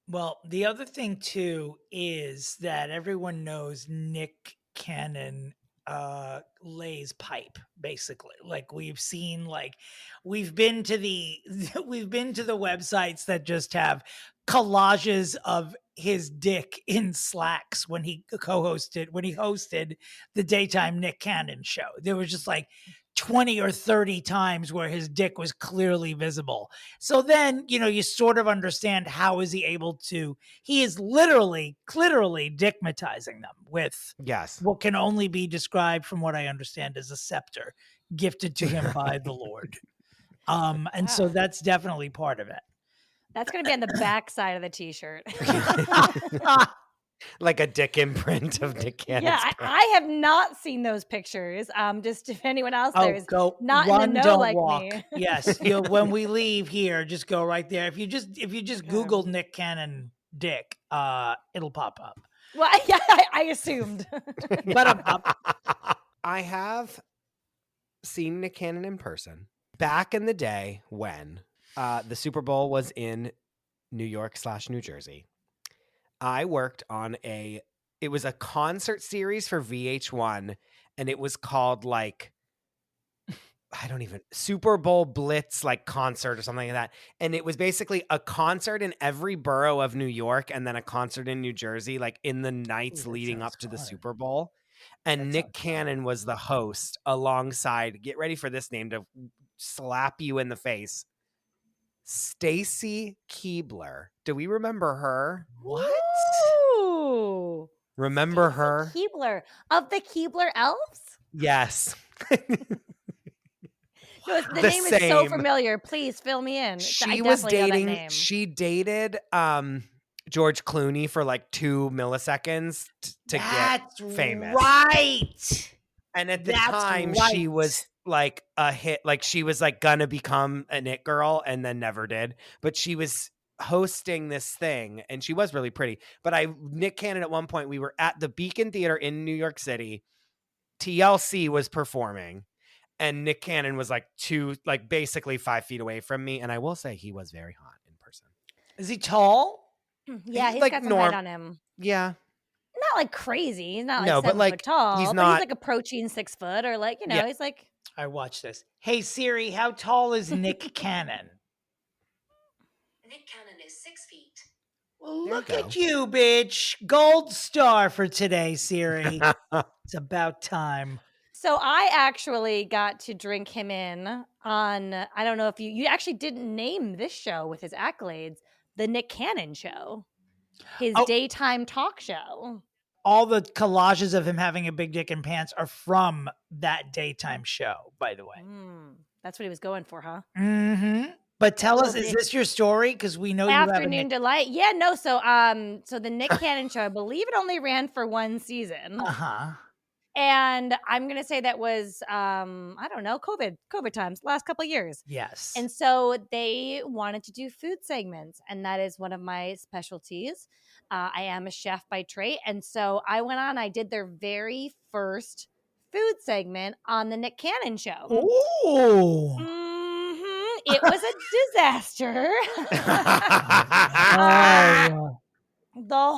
Well, the other thing too is that everyone knows Nick Cannon lays pipe, basically. Like, we've seen, like, we've been to the websites that just have collages of his dick in slacks when he hosted the daytime Nick Cannon show. There was just like 20 or 30 times where his dick was clearly visible. So then, you sort of understand how is he able to, he is literally dickmatizing them with what can only be described, from what I understand, as a scepter gifted to him by the Lord. And so that's definitely part of it. That's going to be on the back side of the t-shirt. Like a dick imprint of Nick Cannon's. Yeah, I have not seen those pictures. Just if anyone else there is not run, in the know don't like walk. me. Yes, when we leave here, just go right there. If you just Google Nick Cannon dick, it'll pop up. Well, yeah, I assumed. But I have seen Nick Cannon in person back in the day when the Super Bowl was in New York / New Jersey. I worked on it was a concert series for VH1, and it was called like, Super Bowl Blitz, like concert or something like that. And it was basically a concert in every borough of New York and then a concert in New Jersey, like in the nights leading up to the Super Bowl. And Nick Cannon was the host alongside, get ready for this name to slap you in the face, Stacy Keibler. Do we remember her? What? Ooh. Remember Stacy her? Keibler of the Keibler Elves? Yes. No, the name is so familiar. Please fill me in. She dated George Clooney for like 2 milliseconds to get famous. Right. And at the time, she was like a hit. Like, she was like gonna become an it girl and then never did. But she was hosting this thing and she was really pretty. But Nick Cannon, at one point, we were at the Beacon Theater in New York City. TLC was performing. And Nick Cannon was basically 5 feet away from me. And I will say he was very hot in person. Is he tall? Yeah, he's like got some height on him. Yeah. Not like crazy. He's not like 7 but foot tall. He's but not. He's like approaching 6 foot, or like, he's like. I watch this. Hey Siri, how tall is Nick Cannon? Nick Cannon is 6 feet. Well, look at you, bitch. Gold star for today, Siri. It's about time. So I actually got to drink him in on, I don't know if you actually didn't name this show with his accolades, the Nick Cannon Show, his daytime talk show. All the collages of him having a big dick in pants are from that daytime show, by the way. That's what he was going for, huh? Mm-hmm. But tell us, is this your story? Because we know you have Afternoon Delight. Yeah, no. So the Nick Cannon Show, I believe it only ran for 1 season. Uh-huh. And I'm going to say that was, I don't know, COVID times, last couple of years. Yes. And so they wanted to do food segments. And that is one of my specialties. I am a chef by trade. And so I went on, I did their very first food segment on the Nick Cannon Show. Ooh. Mm-hmm. it was a disaster. Oh. The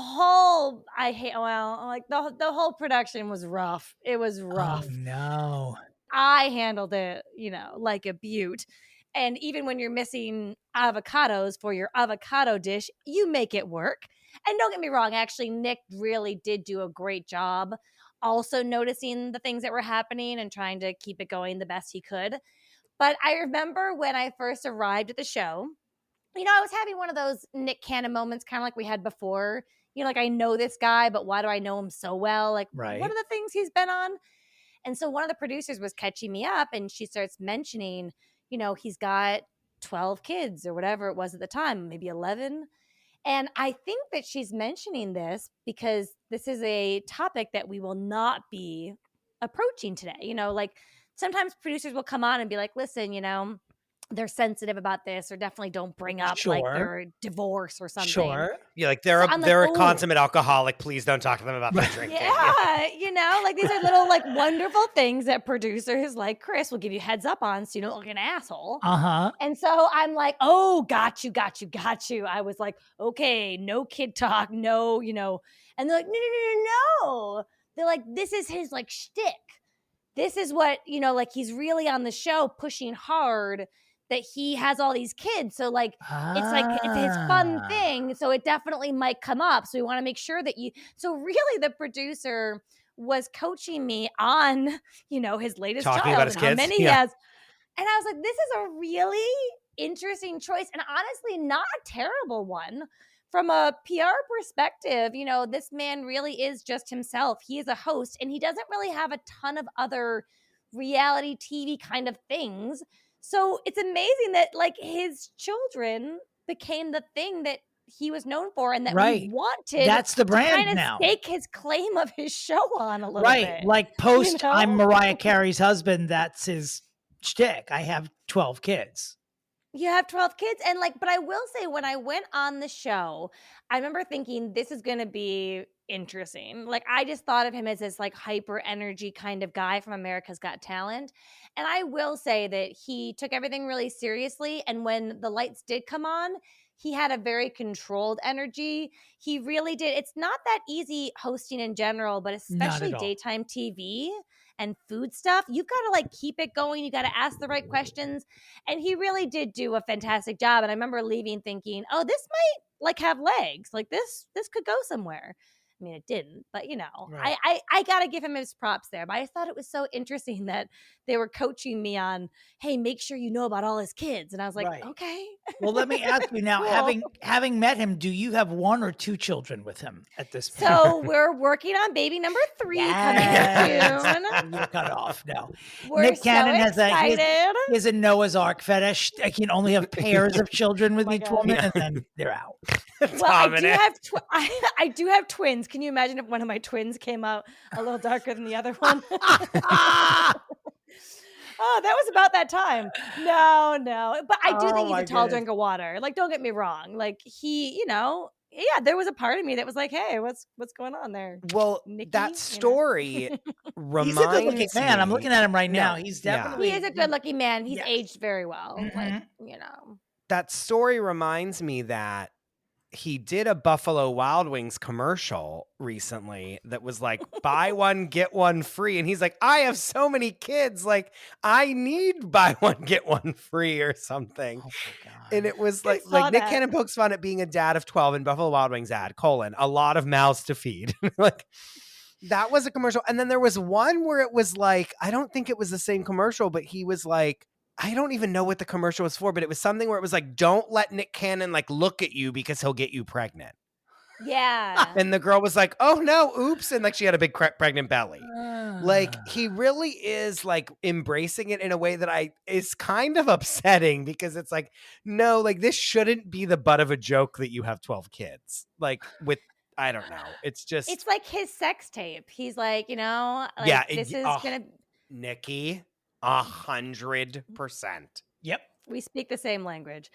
whole production was rough. It was rough. Oh no. I handled it, like a beaut. And even when you're missing avocados for your avocado dish, you make it work. And don't get me wrong, actually, Nick really did do a great job also noticing the things that were happening and trying to keep it going the best he could. But I remember when I first arrived at the show, I was having one of those Nick Cannon moments, kind of like we had before. Like, I know this guy, but why do I know him so well? Like, Right. what are the things he's been on? And so one of the producers was catching me up, and she starts mentioning, he's got 12 kids or whatever it was at the time, maybe 11. And I think that she's mentioning this because this is a topic that we will not be approaching today. Like sometimes producers will come on and be like, listen, they're sensitive about this, or definitely don't bring up like their divorce or something. Sure. Yeah, like they're a consummate alcoholic. Please don't talk to them about their drinking. Yeah, like these are little like wonderful things that producers like Chris will give you heads up on so you don't look like an asshole. Uh-huh. And so I'm like, oh, got you. I was like, okay, no kid talk, no, and they're like, no. They're like, this is his like shtick. This is what, like he's really on the show pushing hard that he has all these kids. So like, it's like, it's his fun thing. So it definitely might come up. So we want to make sure that so really the producer was coaching me on, his latest Talking child about his and how kids? many he Yeah. has. And I was like, this is a really interesting choice. And honestly, not a terrible one. From a PR perspective, this man really is just himself. He is a host, and he doesn't really have a ton of other reality TV kind of things. So it's amazing that like his children became the thing that he was known for, and that we wanted. That's the brand to now. stake his claim of his show on a little bit. Like post I'm Mariah Carey's husband, that's his shtick. I have 12 kids. You have 12 kids. And like, but I will say when I went on the show, I remember thinking this is going to be interesting. Like, I just thought of him as this like hyper energy kind of guy from America's Got Talent. And I will say that he took everything really seriously. And when the lights did come on, he had a very controlled energy. He really did. It's not that easy hosting in general, but especially daytime TV and food stuff. You've got to like keep it going. You got to ask the right questions. And he really did do a fantastic job. And I remember leaving thinking, oh, this might like have legs. Like this could go somewhere. I mean, it didn't, but Right. I got to give him his props there. But I thought it was so interesting that they were coaching me on, hey, make sure you know about all his kids. And I was like, okay. Well, let me ask you now, having met him, do you have 1 or 2 children with him at this point? So we're working on baby number 3 coming soon. You're cut off now. We're Nick Cannon so excited. has a Noah's Ark fetish. I can only have pairs of children with each woman, and then they're out. Well, I do have twins. Can you imagine if one of my twins came out a little darker than the other one? Oh, that was about that time. No. But I do think he's a tall drink of water. Like, don't get me wrong. Like he, there was a part of me that was like, hey, what's going on there? Well, Nikki, that story reminds He's a good-looking man. I'm looking at him right now. No, He's definitely he is a good-looking man. He's aged very well. Mhm. Like, that story reminds me that he did a Buffalo Wild Wings commercial recently that was like, buy one, get one free. And he's like, I have so many kids. Like, I need buy one, get one free or something. Oh my God. And it was like Nick Cannon pokes fun at being a dad of 12 in Buffalo Wild Wings ad, a lot of mouths to feed. Like, that was a commercial. And then there was one where it was like, I don't think it was the same commercial, but he was like, I don't even know what the commercial was for, but it was something where it was like, don't let Nick Cannon like look at you because he'll get you pregnant. Yeah. And the girl was like, oh no, oops. And like she had a big pregnant belly. Like he really is like embracing it in a way that is kind of upsetting because it's like, no, like this shouldn't be the butt of a joke that you have 12 kids. Like I don't know. It's like his sex tape. He's like, this is going to. Nikki, 100%. Yep. We speak the same language.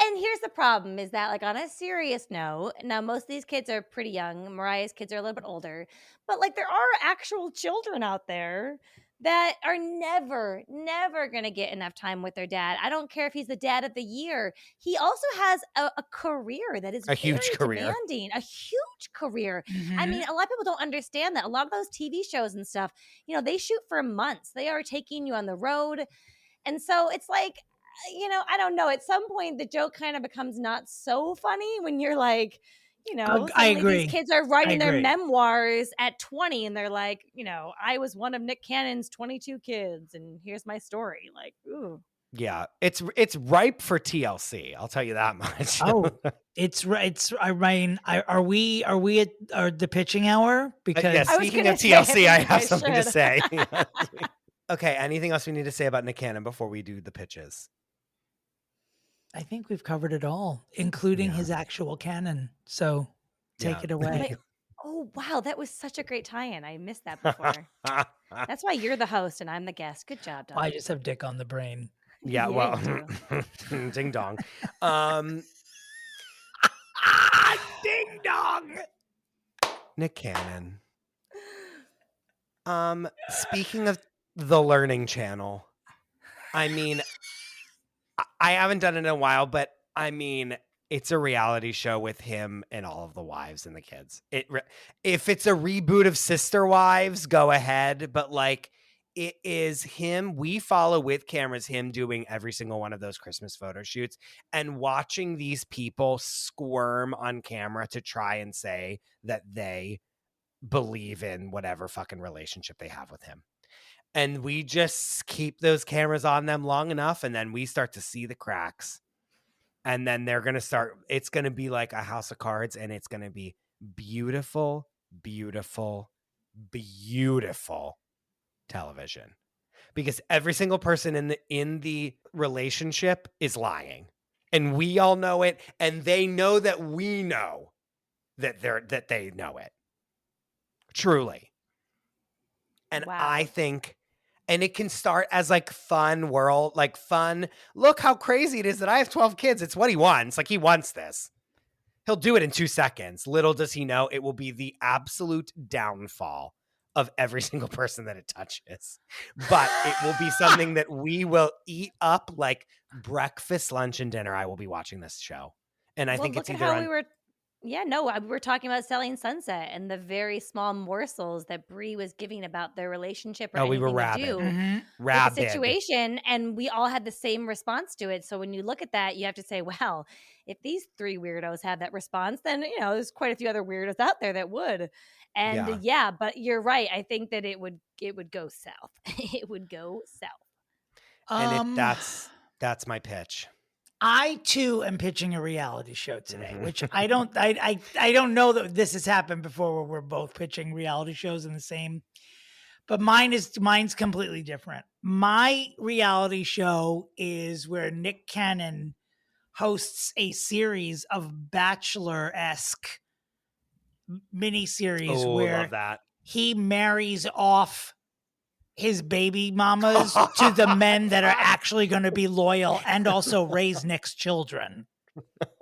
And here's the problem is that like on a serious note, now most of these kids are pretty young. Mariah's kids are a little bit older, but like there are actual children out there that are never going to get enough time with their dad. I don't care if he's the dad of the year. He also has a career that is A huge very career. demanding, a huge career. Mhm. I mean, a lot of people don't understand that. A lot of those TV shows and stuff, you know, they shoot for months. They are taking you on the road. And so it's like, you know, I don't know. At some point, the joke kind of becomes not so funny when you're like, you know, I suddenly agree. these kids are writing their agree. memoirs at 20 and they're like, you know, I was one of Nick Cannon's 22 kids and here's my story. Like, ooh. Yeah, it's ripe for TLC. I'll tell you that much. Oh, it's I mean, are we at the pitching hour? Because yeah, I was speaking gonna of say, TLC, I think have I something to should. say. Okay, anything else we need to say about Nick Cannon before we do the pitches? I think we've covered it all, including Yeah. his actual canon. So take Yeah. it away. Wait, oh, wow. That was such a great tie-in. I missed that before. That's why you're the host and I'm the guest. Good job, Dom. I just have dick on the brain. Yeah, well, you ding dong. Ding dong. Nick Cannon. Speaking of the Learning Channel, I mean, I haven't done it in a while, but I mean, it's a reality show with him and all of the wives and the kids. If it's a reboot of Sister Wives, go ahead, but like it is him. We follow with cameras him doing every single one of those Christmas photo shoots and watching these people squirm on camera to try and say that they believe in whatever fucking relationship they have with him. And we just keep those cameras on them long enough, and then we start to see the cracks. And then they're going to start, it's going to be like a house of cards, and it's going to be beautiful, beautiful, beautiful television. Because every single person in the relationship is lying. And we all know it, and they know that we know that they know it. Truly. And Wow. I think, and it can start as like fun world, like fun. Look how crazy it is that I have 12 kids. It's what he wants. Like he wants this. He'll do it in 2 seconds. Little does he know it will be the absolute downfall of every single person that it touches. But it will be something that we will eat up like breakfast, lunch, and dinner. I will be watching this show. And I think it's either on... we were talking about Selling Sunset and the very small morsels that Brie was giving about their relationship or we were anything to rabid. do Mm-hmm. with the Rabid. situation, and we all had the same response to it. So when you look at that, you have to say, well, if these three weirdos have that response, then you know there's quite a few other weirdos out there that would. And yeah, but you're right. I think that it would go south. It would go south. And that's my pitch. I too am pitching a reality show today, which I don't know that this has happened before where we're both pitching reality shows in the same, but mine's completely different. My reality show is where Nick Cannon hosts a series of Bachelor-esque miniseries where love that. he marries off his baby mamas to the men that are actually going to be loyal and also raise Nick's children.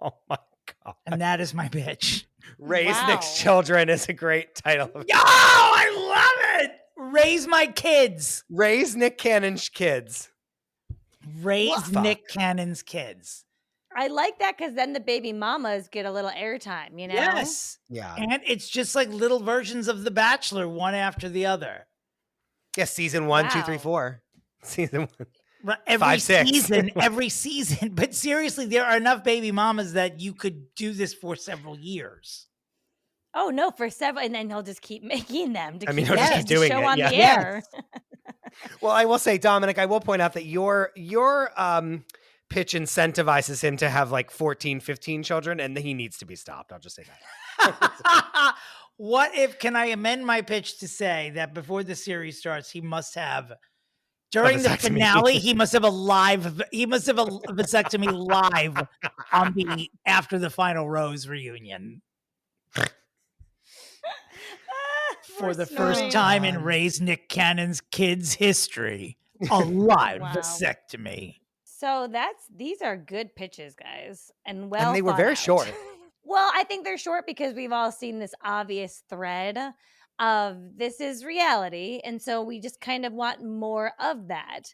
Oh my God. And that is my pitch. Raise Nick's children is a great title. Oh, I love it. Raise my kids. Raise Nick Cannon's kids. Raise Nick Cannon's kids. I like that because then the baby mamas get a little airtime, you know? Yes. Yeah. And it's just like little versions of The Bachelor, one after the other. Yeah, season 1, 2, 3, 4. Season 1. Every season. But seriously, there are enough baby mamas that you could do this for several years. Oh no, for several, and then he'll just keep making them. He'll just keep doing show it on the air. Well, I will say, Dominic, I will point out that your pitch incentivizes him to have like 14, 15 children, and he needs to be stopped. I'll just say that. What if, can I amend my pitch to say that before the series starts, he must have, during the finale, he must have a vasectomy live on the After the Final Rose reunion. For the first time in Raise Nick Cannon's kids' history, a live vasectomy. So these are good pitches, guys, and they were very short. Well, I think they're short because we've all seen this obvious thread of this is reality. And so we just kind of want more of that.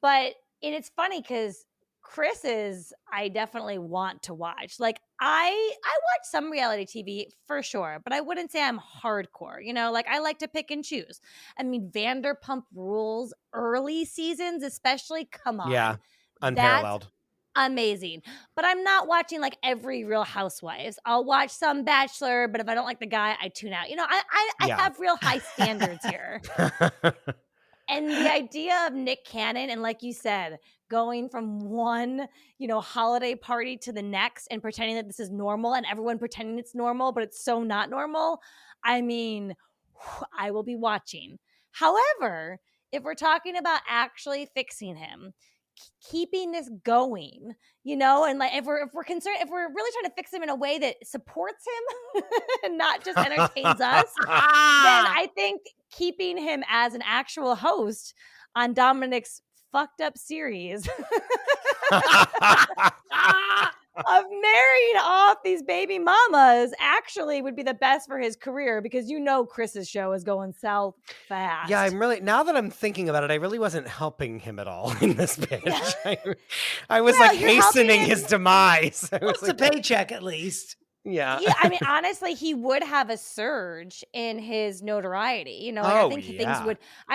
But and it's funny because Chris's I definitely want to watch. Like I watch some reality TV for sure, but I wouldn't say I'm hardcore. Like I like to pick and choose. I mean, Vanderpump Rules early seasons, especially. Come on, Yeah, that's unparalleled. amazing. But I'm not watching like every Real Housewives. I'll watch some Bachelor, but if I don't like the guy, I tune out. I Yeah. have real high standards here. And the idea of Nick Cannon, and like you said, going from one, holiday party to the next and pretending that this is normal and everyone pretending it's normal, but it's so not normal. I mean, I will be watching. However, if we're talking about actually fixing him, keeping this going, and like if we're concerned, if we're really trying to fix him in a way that supports him and not just entertains us, then I think keeping him as an actual host on Dominick's fucked up series of marrying off these baby mamas actually would be the best for his career, because Chris's show is going south fast. Yeah, now that I'm thinking about it, I really wasn't helping him at all in this pitch. I was hastening his demise. What's the paycheck at least? Yeah. Yeah, I mean, honestly, he would have a surge in his notoriety. I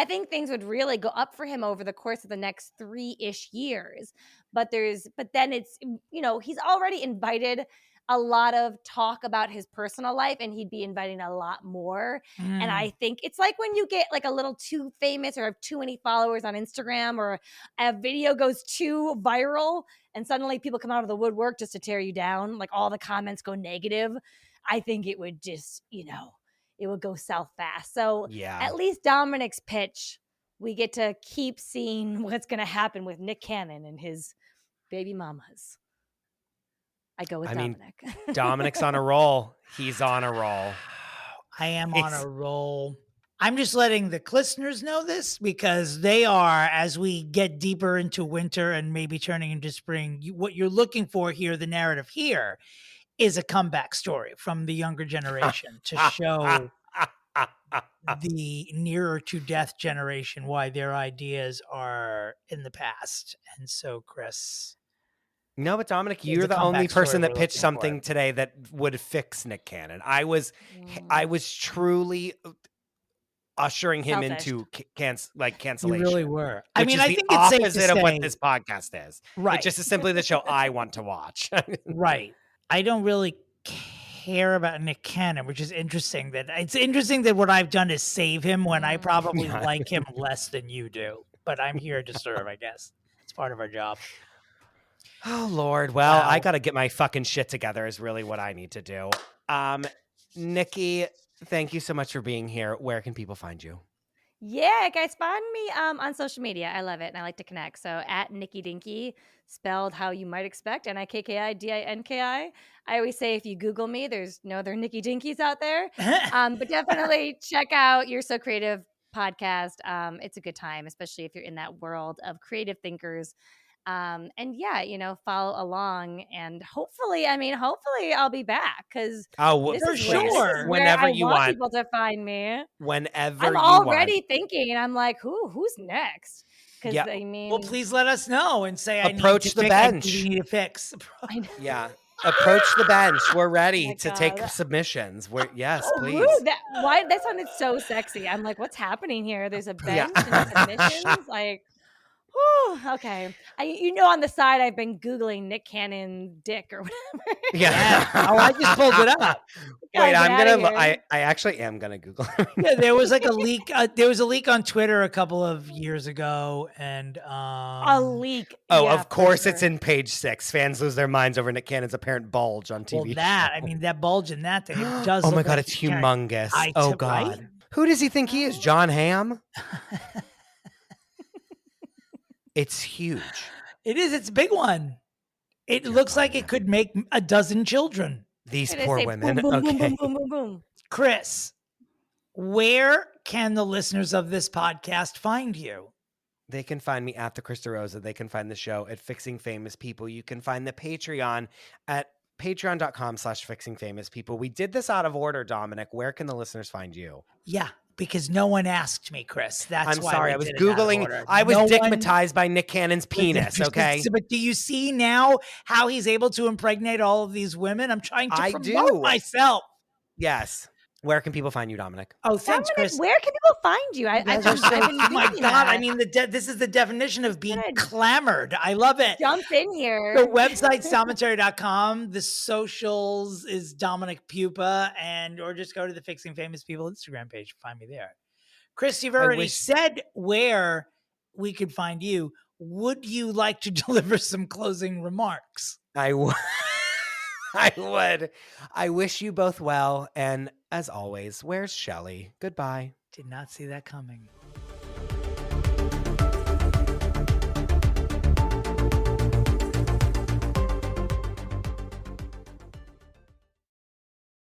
think things would really go up for him over the course of the next 3-ish years. But then it's, he's already invited a lot of talk about his personal life, and he'd be inviting a lot more. And I think it's like when you get like a little too famous or have too many followers on Instagram, or a video goes too viral and suddenly people come out of the woodwork just to tear you down. Like all the comments go negative. I think it would just, it would go south fast. So at least Dominick's pitch, we get to keep seeing what's going to happen with Nick Cannon and his baby mamas. I go with Dominick. Dominick's on a roll. He's on a roll. I am on a roll. I'm just letting the listeners know this because they are, as we get deeper into winter and maybe turning into spring, what you're looking for here, the narrative here, is a comeback story from the younger generation to show the nearer to death generation why their ideas are in the past. And so, Chris... No, but Dominick, you're the only person that pitched something today that would fix Nick Cannon. I was truly ushering him into cancellation. You really were. I mean, I think it's opposite of what this podcast is. Right. It just is simply the show I want to watch. Right. I don't really care about Nick Cannon, which is interesting. It's interesting that what I've done is save him when I probably like him less than you do. But I'm here to serve, I guess. It's part of our job. Oh, Lord. Well, I got to get my fucking shit together is really what I need to do. Nikki, thank you so much for being here. Where can people find you? Yeah, guys, find me on social media. I love it, and I like to connect. So at Nikki Dinki, spelled how you might expect, NIKKI-DINKI. I always say if you Google me, there's no other Nikki Dinkies out there. But definitely check out You're So Creative podcast. It's a good time, especially if you're in that world of creative thinkers. And follow along, and hopefully I'll be back, because for sure. Whenever you want people to find me. Whenever I'm already thinking, I'm like, who's next? Because well, please let us know and say approach the bench. You need to fix. Yeah. Approach the bench. We're ready to take submissions. Yes, please. That sounded so sexy. I'm like, what's happening here? There's a bench and submissions. Like, okay. On the side, I've been Googling Nick Cannon dick or whatever. Yeah. I just pulled it up. Wait, I actually am gonna Google. Yeah, there was like a leak. There was a leak on Twitter a couple of years ago, and a leak. Oh, of course, it's in page 6. Fans lose their minds over Nick Cannon's apparent bulge on TV. Well, that bulge in that thing, it does. Oh my God, it's humongous. Oh God, right? Who does he think he is? John Hamm? It's huge. It is. It's a big one. It looks like it could make a dozen children. These poor women. Boom, boom, okay. boom, boom, boom, boom. Chris, where can the listeners of this podcast find you? They can find me at the Chris DeRosa. They can find the show at Fixing Famous People. You can find the Patreon at patreon.com/fixingfamouspeople. We did this out of order, Dominic. Where can the listeners find you? Yeah, because no one asked me, Chris. That's I'm why sorry. we I was did it out of Googling. order. I was No one- dickmatized by Nick Cannon's penis, okay? But do you see now how he's able to impregnate all of these women? I'm trying to promote myself. Yes. Where can people find you, Dominic? Oh, thanks, Dominic, Chris. where can people find you? I've been Oh my doing God. I that. mean, this is the definition of being clamored. I love it. Jump in here. The website's Domitary.com. The socials is Dominick Pupa, or just go to the Fixing Famous People Instagram page. Find me there. Chris, you've already said where we could find you. Would you like to deliver some closing remarks? I would. I would. I wish you both well. And as always, where's Shelley? Goodbye. Did not see that coming.